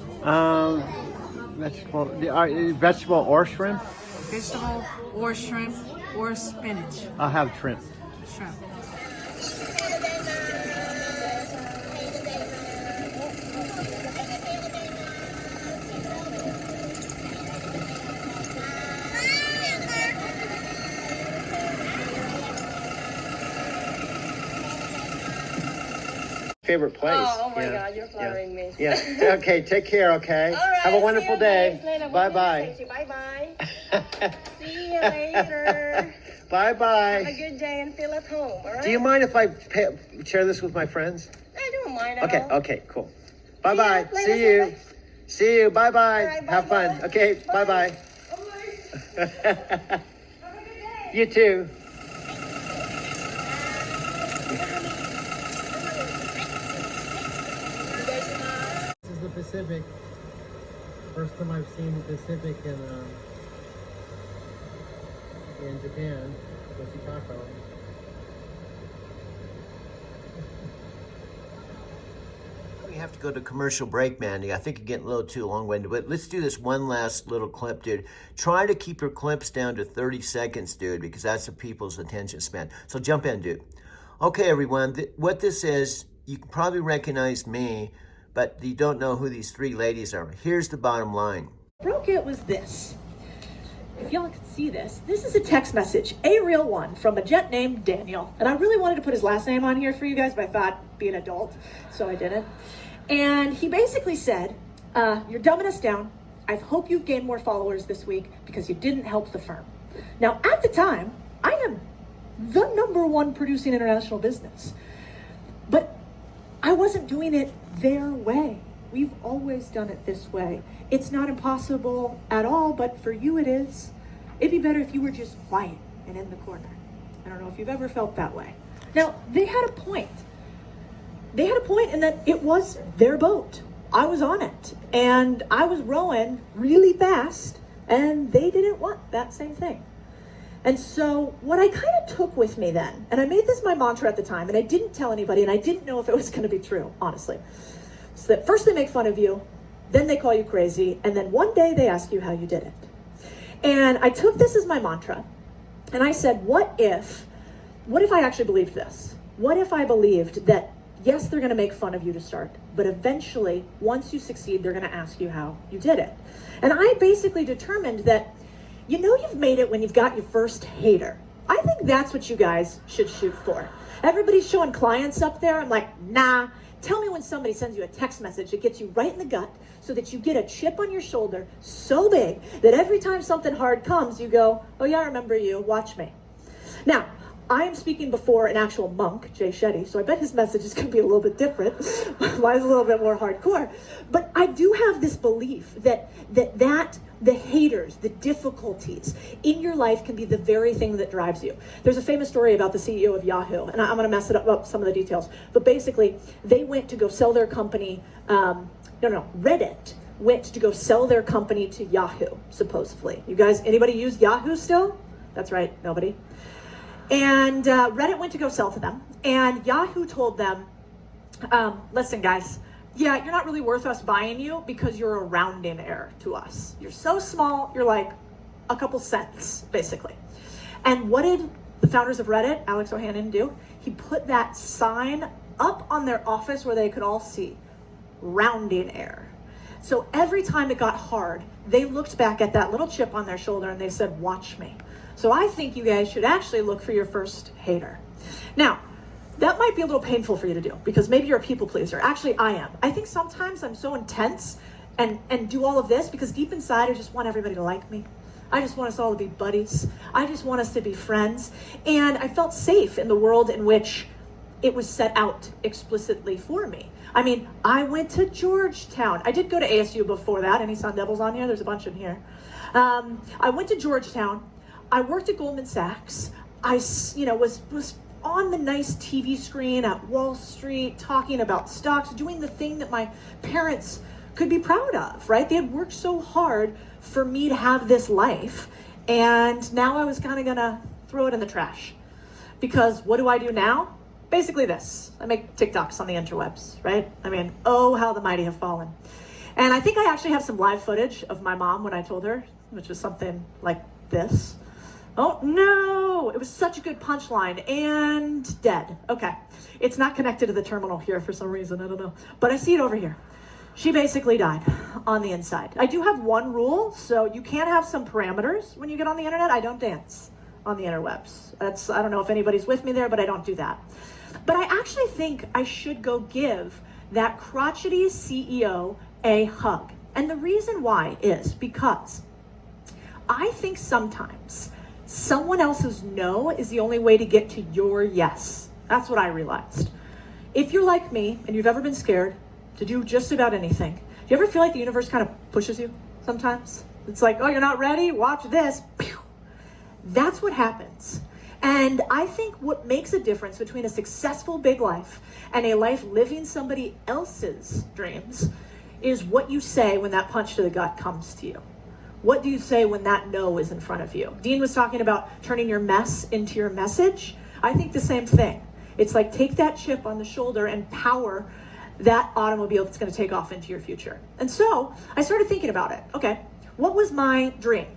Vegetable or shrimp? Vegetable or shrimp or spinach. I'll have shrimp. Shrimp. Favorite place. Oh my God, you're flattering me. Yeah. Okay, take care, okay? All right, Have a wonderful day. Later. Bye-bye. Bye-bye. See ya. you later. Bye-bye. Have a good day and feel at home, all right? Do you mind if I share this with my friends? I don't mind at Okay, all. okay, cool. Bye-bye. later, See you. bye. See you. Bye-bye. All right, Have fun. bye-bye. Okay, bye-bye. You too. This is the Pacific. First time I've seen the Pacific in Japan, Yoshikako. We have to go to commercial break, Mandy. I think you're getting a little too long-winded, but let's do this one last little clip, dude. Try to keep your clips down to 30 seconds, dude, because that's the people's attention span. So jump in, dude. Okay, everyone, what this is, you can probably recognize me, but you don't know who these three ladies are. Here's the bottom line. Broke it was this. If y'all can see this, this is a text message, a real one, from a gent named Daniel. And I really wanted to put his last name on here for you guys, but I thought, be an adult, so I didn't. And he basically said, you're dumbing us down. I hope you've gained more followers this week because you didn't help the firm. Now, at the time, I am the #1 producing international business. But I wasn't doing it their way. We've always done it this way. It's not impossible at all, but for you it is. It'd be better if you were just quiet and in the corner. I don't know if you've ever felt that way. Now, they had a point. They had a point in that it was their boat. I was on it, and I was rowing really fast, and they didn't want that same thing. And so what I kind of took with me then, and I made this my mantra at the time, and I didn't tell anybody, and I didn't know if it was going to be true, honestly. So that first they make fun of you, then they call you crazy, and then one day they ask you how you did it. And I took this as my mantra, and I said, what if I actually believed this? What if I believed that, yes, they're going to make fun of you to start, but eventually, once you succeed, they're going to ask you how you did it. And I basically determined that, you know, you've made it when you've got your first hater. I think that's what you guys should shoot for. Everybody's showing clients up there. I'm like, nah. Tell me when somebody sends you a text message that gets you right in the gut so that you get a chip on your shoulder so big that every time something hard comes, you go, oh yeah, I remember you, watch me. Now, I am speaking before an actual monk, Jay Shetty, so I bet his message is going to be a little bit different. Mine's a little bit more hardcore. But I do have this belief that the haters, the difficulties in your life can be the very thing that drives you. There's a famous story about the CEO of Yahoo, and I'm going to mess it up some of the details. But basically, they went to go sell their company. Reddit went to go sell their company to Yahoo, supposedly. You guys, anybody use Yahoo still? That's right, nobody. And Reddit went to go sell to them, and Yahoo told them, listen guys, yeah, you're not really worth us buying you because you're a rounding error to us. You're so small, you're like a couple cents, basically. And what did the founders of Reddit, Alex O'Hannon, do? He put that sign up on their office where they could all see, rounding error. So every time it got hard, they looked back at that little chip on their shoulder and they said, watch me. So I think you guys should actually look for your first hater. Now, that might be a little painful for you to do because maybe you're a people pleaser. Actually, I am. I think sometimes I'm so intense and do all of this because deep inside I just want everybody to like me. I just want us all to be buddies. I just want us to be friends. And I felt safe in the world in which it was set out explicitly for me. I mean, I went to Georgetown. I did go to ASU before that. Any Sun Devils on here? There's a bunch in here. I went to Georgetown. I worked at Goldman Sachs. I, was on the nice TV screen at Wall Street, talking about stocks, doing the thing that my parents could be proud of, right? They had worked so hard for me to have this life. And now I was kind of gonna throw it in the trash. Because what do I do now? Basically this. I make TikToks on the interwebs, right? I mean, oh, how the mighty have fallen. And I think I actually have some live footage of my mom when I told her, which was something like this. Oh no, it was such a good punchline and dead. Okay, it's not connected to the terminal here for some reason, I don't know. But I see it over here. She basically died on the inside. I do have one rule, so you can have some parameters when you get on the internet. I don't dance on the interwebs. I don't know if anybody's with me there, but I don't do that. But I actually think I should go give that crotchety CEO a hug. And the reason why is because I think sometimes someone else's no is the only way to get to your yes. That's what I realized. If you're like me and you've ever been scared to do just about anything, do you ever feel like the universe kind of pushes you sometimes? It's like, oh, you're not ready? Watch this. Pew. That's what happens. And I think what makes a difference between a successful big life and a life living somebody else's dreams is what you say when that punch to the gut comes to you. What do you say when that no is in front of you? Dean was talking about turning your mess into your message. I think the same thing. It's like take that chip on the shoulder and power that automobile that's going to take off into your future. And so I started thinking about it. Okay, what was my dream?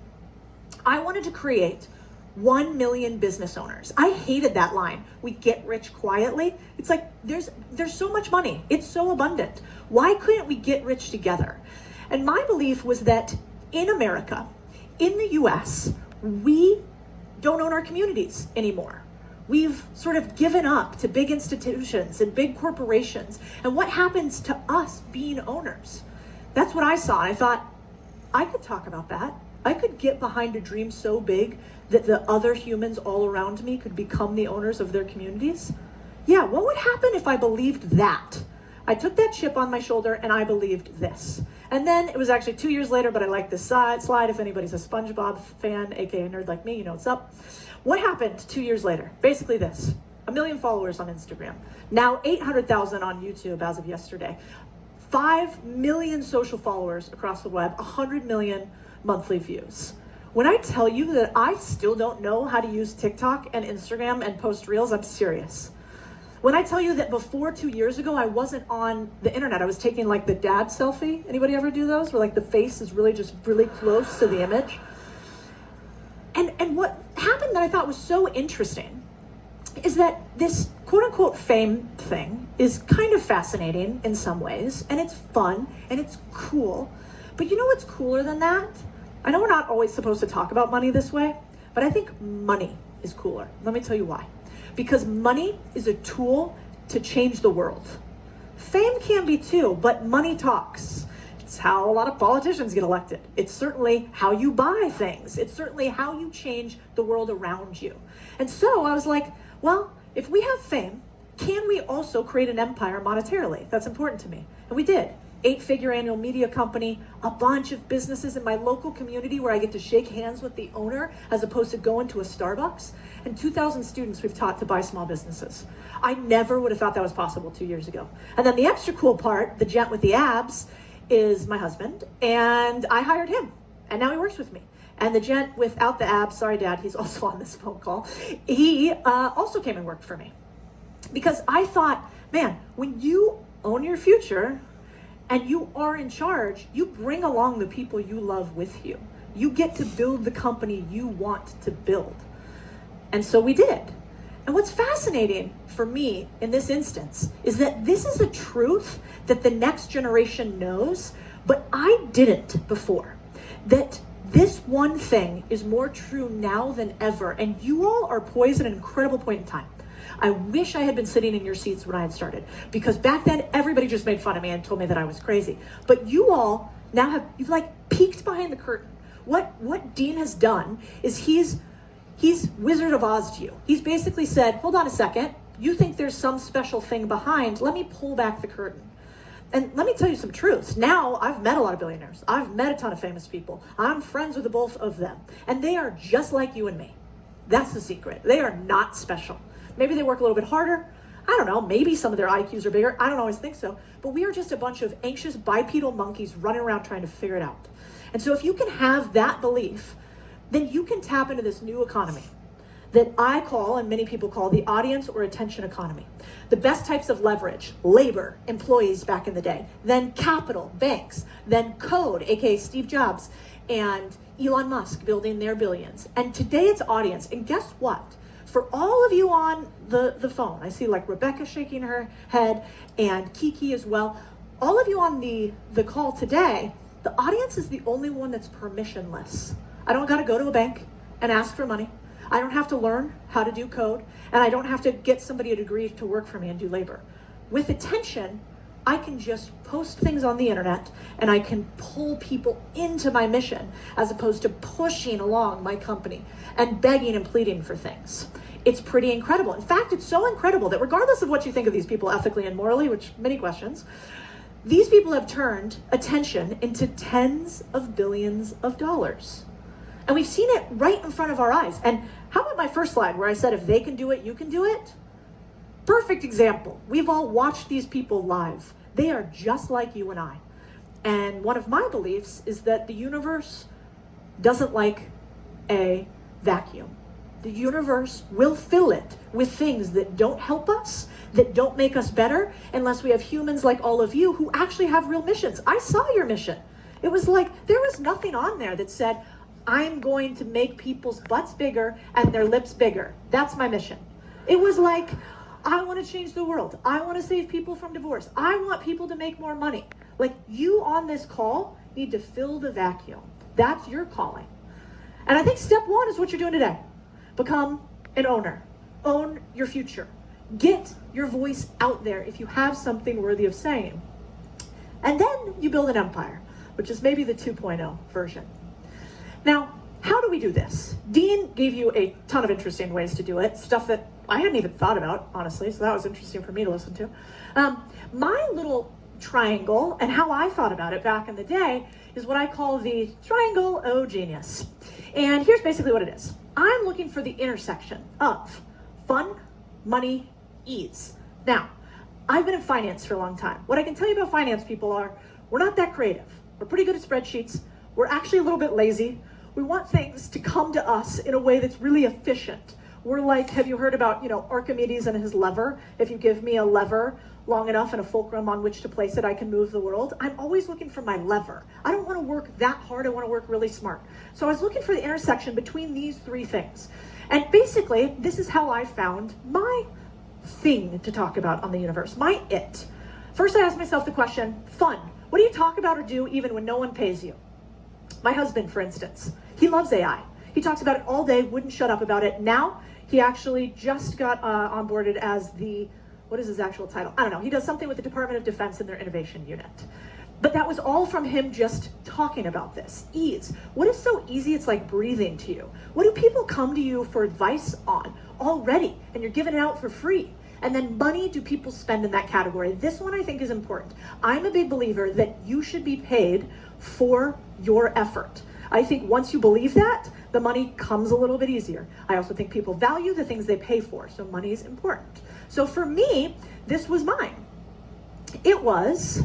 I wanted to create 1 million business owners. I hated that line. We get rich quietly. It's like there's so much money. It's so abundant. Why couldn't we get rich together? And my belief was that in America, in the US, we don't own our communities anymore. We've sort of given up to big institutions and big corporations. And what happens to us being owners? That's what I saw. And I thought, I could talk about that. I could get behind a dream so big that the other humans all around me could become the owners of their communities. Yeah, what would happen if I believed that? I took that chip on my shoulder and I believed this. And then it was actually 2 years later, but I like this slide. If anybody's a SpongeBob fan, aka nerd like me, you know what's up. What happened 2 years later? Basically this: 1 million followers on Instagram, now 800,000 on YouTube as of yesterday, 5 million social followers across the web, 100 million monthly views. When I tell you that I still don't know how to use TikTok and Instagram and post reels, I'm serious. When I tell you that before 2 years ago, I wasn't on the internet, I was taking like the dad selfie. Anybody ever do those? Where like the face is really just really close to the image. And what happened that I thought was so interesting is that this quote unquote fame thing is kind of fascinating in some ways, and it's fun and it's cool. But you know what's cooler than that? I know we're not always supposed to talk about money this way, but I think money is cooler. Let me tell you why. Because money is a tool to change the world. Fame can be too, but money talks. It's how a lot of politicians get elected. It's certainly how you buy things. It's certainly how you change the world around you. And so I was like, well, if we have fame, can we also create an empire monetarily? That's important to me. And we did. 8-figure annual media company, a bunch of businesses in my local community where I get to shake hands with the owner as opposed to going to a Starbucks, and 2,000 students we've taught to buy small businesses. I never would have thought that was possible 2 years ago. And then the extra cool part, the gent with the abs, is my husband, and I hired him, and now he works with me. And the gent without the abs, sorry Dad, he's also on this phone call, he also came and worked for me. Because I thought, man, when you own your future, and you are in charge, you bring along the people you love with you. You get to build the company you want to build. And so we did. And what's fascinating for me in this instance is that this is a truth that the next generation knows, but I didn't before. That this one thing is more true now than ever, and you all are poised at an incredible point in time. I wish I had been sitting in your seats when I had started, because back then everybody just made fun of me and told me that I was crazy. But you all now you've like peeked behind the curtain. What Dean has done is he's Wizard of Oz to you. He's basically said, hold on a second, you think there's some special thing behind, let me pull back the curtain. And let me tell you some truths. Now, I've met a lot of billionaires. I've met a ton of famous people. I'm friends with both of them. And they are just like you and me. That's the secret. They are not special. Maybe they work a little bit harder. I don't know. Maybe some of their IQs are bigger. I don't always think so. But we are just a bunch of anxious bipedal monkeys running around trying to figure it out. And so if you can have that belief, then you can tap into this new economy that I call, and many people call, the audience or attention economy. The best types of leverage: labor, employees back in the day, then capital, banks, then code, aka Steve Jobs, and Elon Musk building their billions. And today it's audience. And guess what? For all of you on the phone, I see like Rebecca shaking her head and Kiki as well. All of you on the call today, the audience is the only one that's permissionless. I don't got to go to a bank and ask for money. I don't have to learn how to do code, and I don't have to get somebody a degree to work for me and do labor. With attention, I can just post things on the internet and I can pull people into my mission as opposed to pushing along my company and begging and pleading for things. It's pretty incredible. In fact, it's so incredible that regardless of what you think of these people ethically and morally, which many questions, these people have turned attention into tens of billions of dollars. And we've seen it right in front of our eyes. And how about my first slide where I said, if they can do it, you can do it? Perfect example. We've all watched these people live. They are just like you and I. And one of my beliefs is that the universe doesn't like a vacuum. The universe will fill it with things that don't help us, that don't make us better, unless we have humans like all of you who actually have real missions. I saw your mission. It was like, there was nothing on there that said, I'm going to make people's butts bigger and their lips bigger. That's my mission. It was like, I want to change the world. I want to save people from divorce. I want people to make more money. Like, you on this call need to fill the vacuum. That's your calling. And I think step one is what you're doing today. Become an owner. Own your future. Get your voice out there if you have something worthy of saying. And then you build an empire, which is maybe the 2.0 version. Now, how do we do this? Dean gave you a ton of interesting ways to do it, stuff that I hadn't even thought about, honestly, so that was interesting for me to listen to. My little triangle, and how I thought about it back in the day, is what I call the triangle o genius. And here's basically what it is. I'm looking for the intersection of fun, money, ease. Now, I've been in finance for a long time. What I can tell you about finance people are, we're not that creative. We're pretty good at spreadsheets. We're actually a little bit lazy. We want things to come to us in a way that's really efficient. We're like, have you heard about, Archimedes and his lever? If you give me a lever long enough and a fulcrum on which to place it, I can move the world. I'm always looking for my lever. I don't want to work that hard. I want to work really smart. So I was looking for the intersection between these three things. And basically, this is how I found my thing to talk about on the universe, my it. First, I asked myself the question, fun. What do you talk about or do even when no one pays you? My husband, for instance, he loves AI. He talks about it all day, wouldn't shut up about it. Now, he actually just got onboarded as what is his actual title? I don't know. He does something with the Department of Defense in their innovation unit. But that was all from him just talking about this. Ease. What is so easy it's like breathing to you? What do people come to you for advice on already? And you're giving it out for free. And then money do people spend in that category? This one I think is important. I'm a big believer that you should be paid for your effort. I think once you believe that, the money comes a little bit easier. I also think people value the things they pay for, so money is important. So for me, this was mine. It was,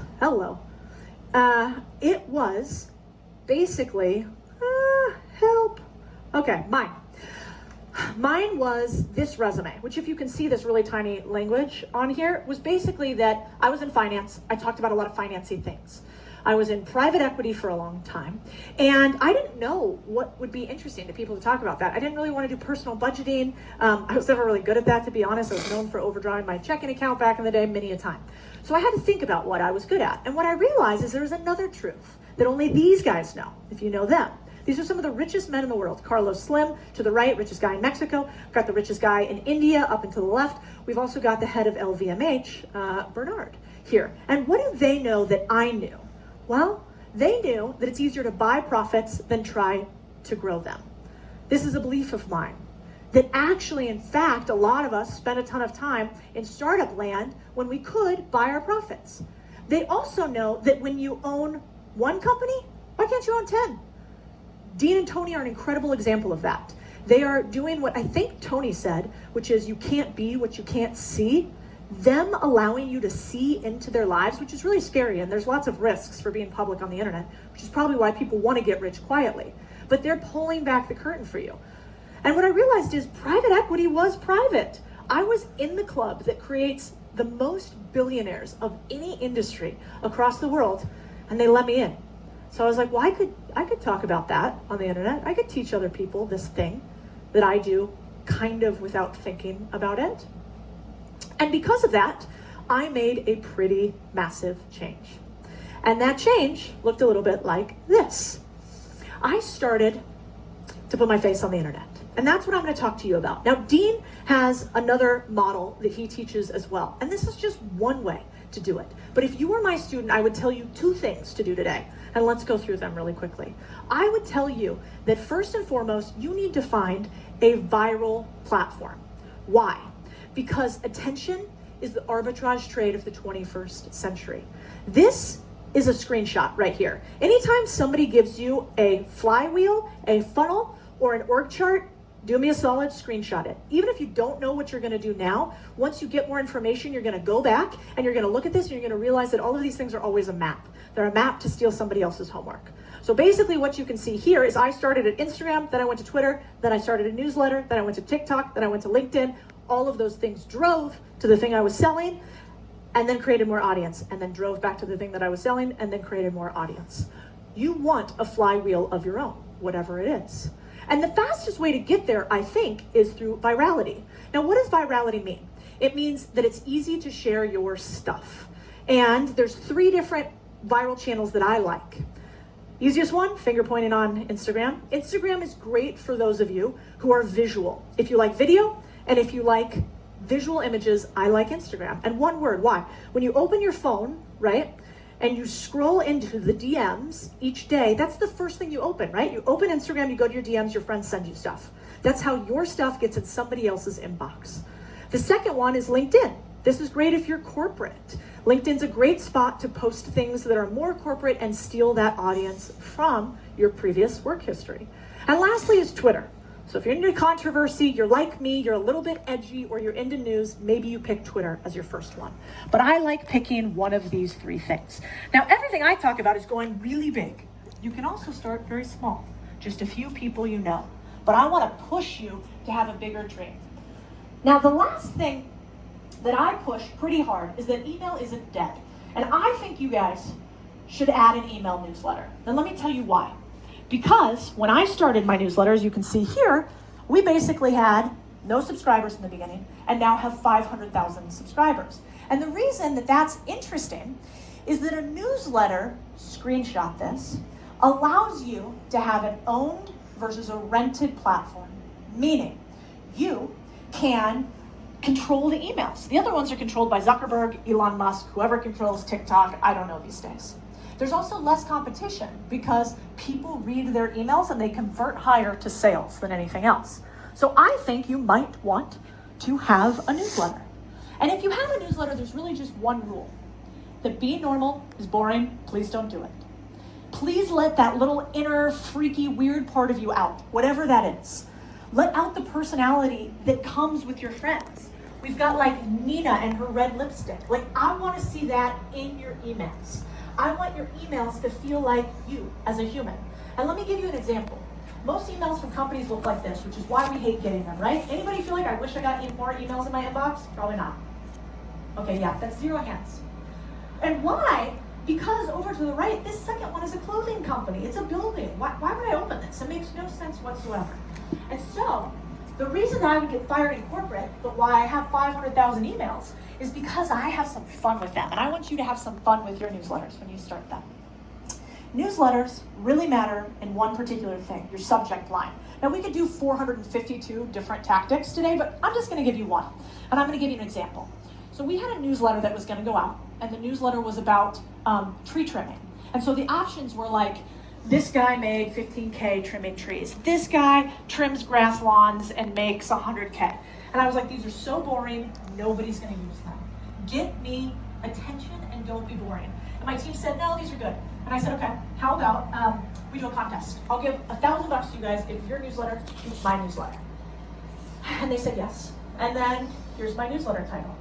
it was basically, help. Okay, mine. Mine was this resume, which if you can see this really tiny language on here, was basically that I was in finance. I talked about a lot of financing things. I was in private equity for a long time, and I didn't know what would be interesting to people to talk about that. I didn't really want to do personal budgeting. I was never really good at that, to be honest. I was known for overdrawing my checking account back in the day many a time. So I had to think about what I was good at. And what I realized is there's another truth that only these guys know, if you know them. These are some of the richest men in the world. Carlos Slim to the right, richest guy in Mexico. We've got the richest guy in India up and to the left. We've also got the head of LVMH, Bernard, here. And what do they know that I knew? Well, they knew that it's easier to buy profits than try to grow them. This is a belief of mine. That actually, in fact, a lot of us spend a ton of time in startup land when we could buy our profits. They also know that when you own one company, why can't you own 10? Dean and Tony are an incredible example of that. They are doing what I think Tony said, which is you can't be what you can't see. Them allowing you to see into their lives, which is really scary, and there's lots of risks for being public on the internet, which is probably why people want to get rich quietly. But they're pulling back the curtain for you. And what I realized is private equity was private. I was in the club that creates the most billionaires of any industry across the world, and they let me in. So I was like, well, I could talk about that on the internet. I could teach other people this thing that I do kind of without thinking about it. And because of that, I made a pretty massive change. And that change looked a little bit like this. I started to put my face on the internet. And that's what I'm going to talk to you about. Now, Dean has another model that he teaches as well. And this is just one way to do it. But if you were my student, I would tell you 2 things to do today. And let's go through them really quickly. I would tell you that first and foremost, you need to find a viral platform. Why? Because attention is the arbitrage trade of the 21st century. This is a screenshot right here. Anytime somebody gives you a flywheel, a funnel, or an org chart, do me a solid, screenshot it. Even if you don't know what you're gonna do now, once you get more information, you're gonna go back and you're gonna look at this and you're gonna realize that all of these things are always a map. They're a map to steal somebody else's homework. So basically what you can see here is I started at Instagram, then I went to Twitter, then I started a newsletter, then I went to TikTok, then I went to LinkedIn. All of those things drove to the thing I was selling and then created more audience, and then drove back to the thing that I was selling and then created more audience. You want a flywheel of your own, whatever it is. And the fastest way to get there, I think, is through virality. Now, what does virality mean? It means that it's easy to share your stuff. And there's 3 different viral channels that I like. Easiest one, finger pointing on Instagram. Instagram is great for those of you who are visual. If you like video and if you like visual images, I like Instagram. And one word, why? When you open your phone, right, and you scroll into the DMs each day, that's the first thing you open, right? You open Instagram, you go to your DMs, your friends send you stuff. That's how your stuff gets in somebody else's inbox. The second one is LinkedIn. This is great if you're corporate. LinkedIn's a great spot to post things that are more corporate and steal that audience from your previous work history. And lastly is Twitter. So if you're into controversy, you're like me, you're a little bit edgy, or you're into news, maybe you pick Twitter as your first one. But I like picking one of these 3 things. Now, everything I talk about is going really big. You can also start very small, just a few people you know. But I want to push you to have a bigger dream. Now, the last thing that I push pretty hard is that email isn't dead. And I think you guys should add an email newsletter. And let me tell you why. Because when I started my newsletter, as you can see here, we basically had no subscribers in the beginning and now have 500,000 subscribers. And the reason that that's interesting is that a newsletter, screenshot this, allows you to have an owned versus a rented platform. Meaning, you can control the emails. The other ones are controlled by Zuckerberg, Elon Musk, whoever controls TikTok, I don't know these days. There's also less competition because people read their emails and they convert higher to sales than anything else. So I think you might want to have a newsletter. And if you have a newsletter, there's really just one rule. That being normal is boring, please don't do it. Please let that little inner, freaky, weird part of you out, whatever that is. Let out the personality that comes with your friends. We've got like Nina and her red lipstick. Like, I want to see that in your emails. I want your emails to feel like you as a human. And let me give you an example. Most emails from companies look like this, which is why we hate getting them, right? Anybody feel like I wish I got more emails in my inbox? Probably not. Okay, yeah, that's 0 hands. And why? Because over to the right, this second one is a clothing company. It's a building. Why would I open this? It makes no sense whatsoever. And so, the reason that I would get fired in corporate, but why I have 500,000 emails, is because I have some fun with them. And I want you to have some fun with your newsletters when you start them. Newsletters really matter in one particular thing, your subject line. Now, we could do 452 different tactics today, but I'm just going to give you one. And I'm going to give you an example. So we had a newsletter that was going to go out, and the newsletter was about tree trimming. And so the options were like, this guy made 15K trimming trees. This guy trims grass lawns and makes 100K. And I was like, these are so boring, nobody's gonna use them. Get me attention and don't be boring. And my team said, no, these are good. And I said, okay, how about we do a contest? I'll give $1,000 to you guys if your newsletter beats my newsletter. And they said yes. And then here's my newsletter title.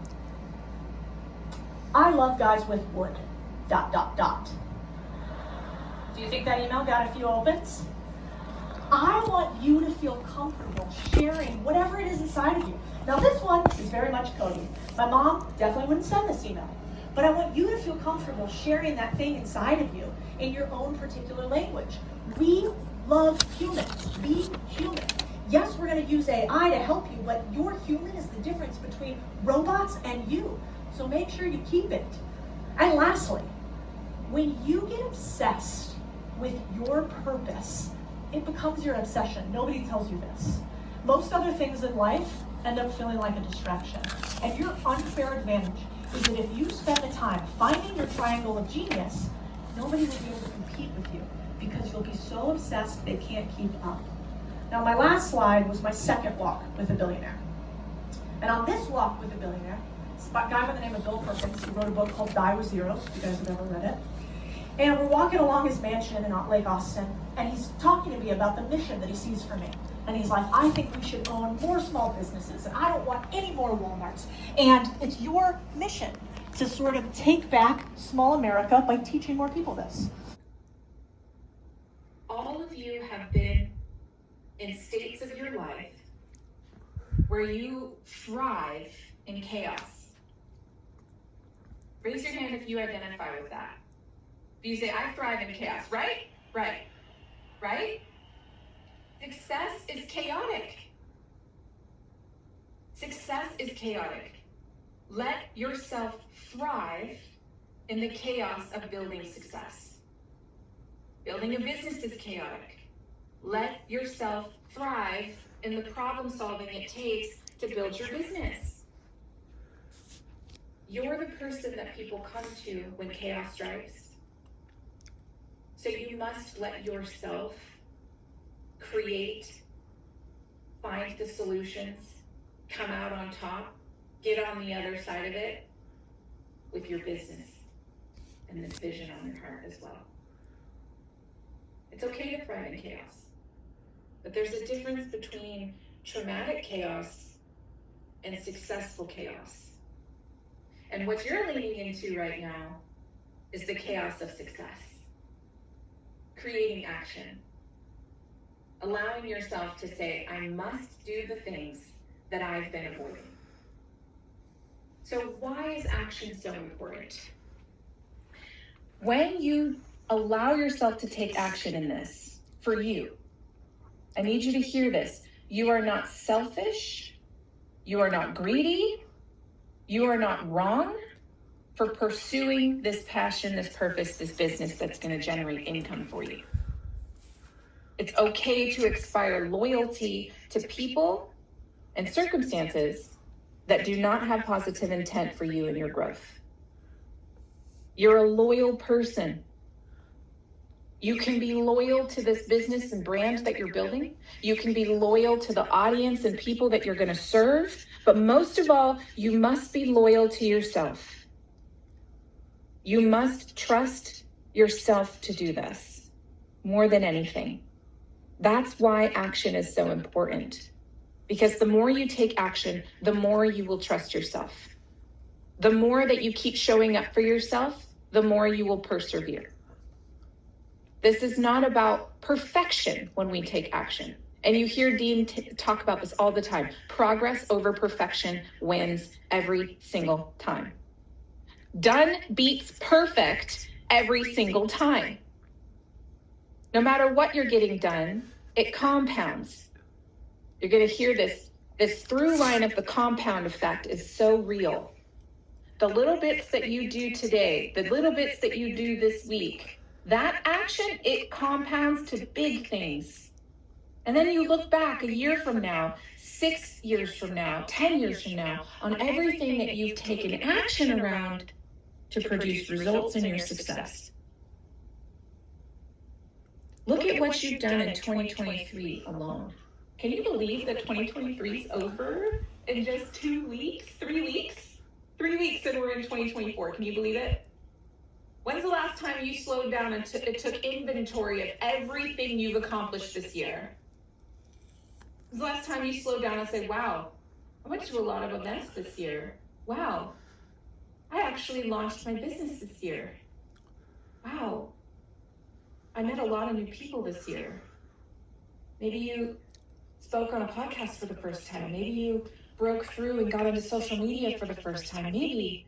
I love guys with wood, ... Do you think that email got a few opens? I want you to feel comfortable sharing whatever it is inside of you. Now this one is very much Cody. My mom definitely wouldn't send this email. But I want you to feel comfortable sharing that thing inside of you in your own particular language. We love humans. Be human. Yes, we're going to use AI to help you, but your human is the difference between robots and you. So make sure you keep it. And lastly, when you get obsessed with your purpose, it becomes your obsession. Nobody tells you this. Most other things in life end up feeling like a distraction. And your unfair advantage is that if you spend the time finding your triangle of genius, nobody will be able to compete with you because you'll be so obsessed they can't keep up. Now, my last slide was my second walk with a billionaire. And on this walk with a billionaire, it's a guy by the name of Bill Perkins. He wrote a book called Die with Zero, if you guys have ever read it. And we're walking along his mansion in Lake Austin, and he's talking to me about the mission that he sees for me. And he's like, I think we should own more small businesses, and I don't want any more Walmarts. And it's your mission to sort of take back small America by teaching more people this. All of you have been in states of your life where you thrive in chaos. Raise your hand if you identify with that. If you say, I thrive in chaos, right? Right. Right? Success is chaotic. Success is chaotic. Let yourself thrive in the chaos of building success. Building a business is chaotic. Let yourself thrive in the problem solving it takes to build your business. You're the person that people come to when chaos strikes. So you must let yourself create, find the solutions, come out on top, get on the other side of it with your business and this vision on your heart as well. It's okay to thrive in chaos, but there's a difference between traumatic chaos and successful chaos. And what you're leaning into right now is the chaos of success. Creating action. Allowing yourself to say, I must do the things that I've been avoiding. So why is action so important? When you allow yourself to take action in this, for you, I need you to hear this. You are not selfish. You are not greedy. You are not wrong for pursuing this passion, this purpose, this business that's going to generate income for you. It's okay to expire loyalty to people and circumstances that do not have positive intent for you and your growth. You're a loyal person. You can be loyal to this business and brand that you're building. You can be loyal to the audience and people that you're going to serve. But most of all, you must be loyal to yourself. You must trust yourself to do this more than anything. That's why action is so important. Because the more you take action, the more you will trust yourself. The more that you keep showing up for yourself, the more you will persevere. This is not about perfection when we take action. And you hear Dean talk about this all the time. Progress over perfection wins every single time. Done beats perfect every single time. No matter what you're getting done, it compounds. You're going to hear this through line of the compound effect is so real. The little bits that you do today, the little bits that you do this week, that action, it compounds to big things. And then you look back a year from now, 6 years from now, 10 years from now, on everything that you've taken action around to produce results in your success. Look at what you've done in 2023 alone. Can you believe that 2023 is over in just 2 weeks, 3 weeks? 3 weeks and we're in 2024. Can you believe it? When's the last time you slowed down and took inventory of everything you've accomplished this year? When's the last time you slowed down and said, wow, I went to a lot of events this year. Wow, I actually launched my business this year. Wow, I met a lot of new people this year. Maybe you spoke on a podcast for the first time. Maybe you broke through and got into social media for the first time. Maybe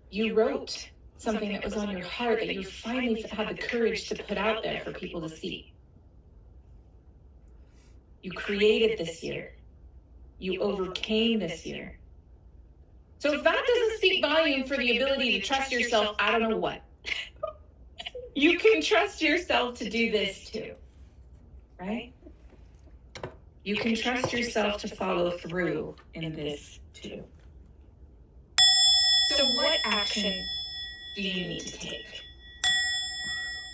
you wrote something that was on your heart that you finally had the courage to put out there for people to see. You created this year. You overcame this year. So if that doesn't speak volume for the ability to trust yourself, I don't know what. You can trust yourself to do this too, right? You can trust yourself to follow through in this too. So what action do you need to take?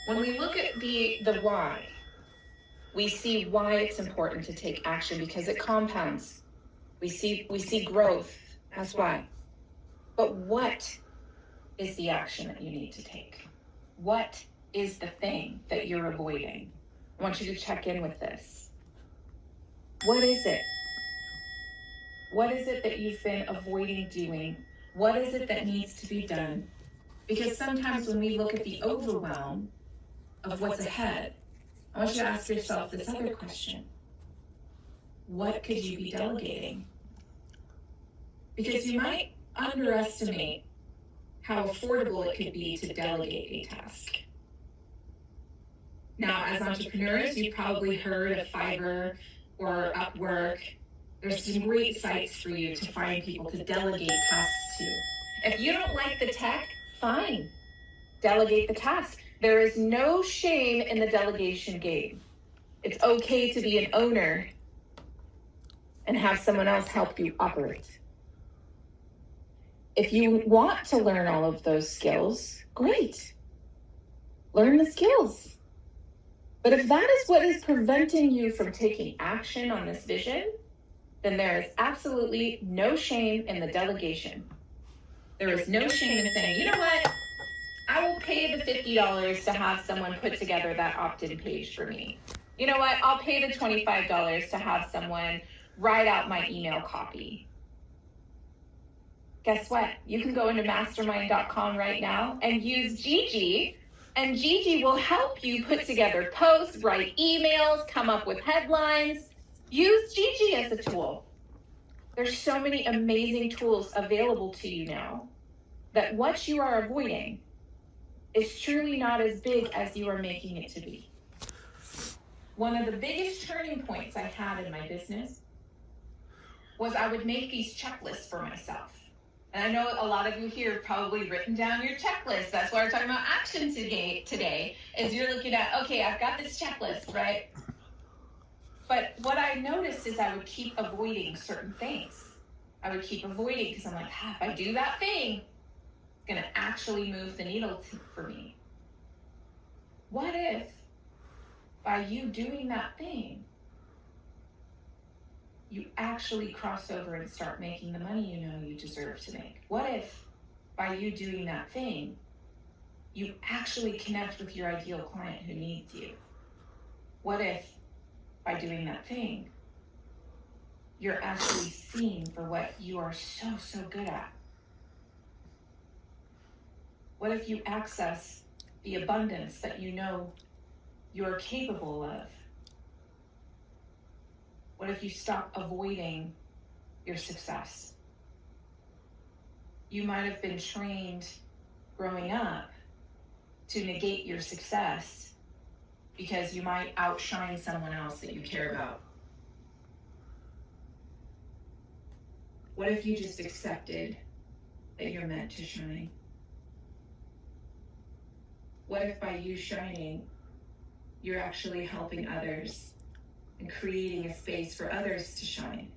When we look at the why, we see why it's important to take action because it compounds. We see growth. That's why. But what is the action that you need to take? What is the thing that you're avoiding? I want you to check in with this. What is it? What is it that you've been avoiding doing? What is it that needs to be done? Because sometimes when we look at the overwhelm of what's ahead, I want you to ask yourself this other question. What could you be delegating? Because you might underestimate how affordable it could be to delegate a task. Now, as entrepreneurs, you've probably heard of Fiverr or Upwork. There's some great sites for you to find people to delegate tasks to. If you don't like the tech, fine. Delegate the task. There is no shame in the delegation game. It's okay to be an owner and have someone else help you operate. If you want to learn all of those skills, great. Learn the skills. But if that is what is preventing you from taking action on this vision, then there is absolutely no shame in the delegation. There is no shame in saying, you know what? I will pay the $50 to have someone put together that opt-in page for me. You know what? I'll pay the $25 to have someone write out my email copy. Guess what? You can go into mastermind.com right now and use Gigi, and Gigi will help you put together posts, write emails, come up with headlines. Use Gigi as a tool. There's so many amazing tools available to you now that what you are avoiding is truly not as big as you are making it to be. One of the biggest turning points I had in my business was I would make these checklists for myself. And I know a lot of you here have probably written down your checklist. That's why we're talking about action today, is you're looking at, okay, I've got this checklist, right? But what I noticed is I would keep avoiding certain things. I would keep avoiding because I'm like, if I do that thing, it's going to actually move the needle for me. What if by you doing that thing, you actually cross over and start making the money you know you deserve to make? What if by you doing that thing, you actually connect with your ideal client who needs you? What if by doing that thing, you're actually seen for what you are so good at? What if you access the abundance that you know you're capable of? What if you stop avoiding your success? You might have been trained growing up to negate your success because you might outshine someone else that you care about. What if you just accepted that you're meant to shine? What if by you shining, you're actually helping others and creating a space for others to shine?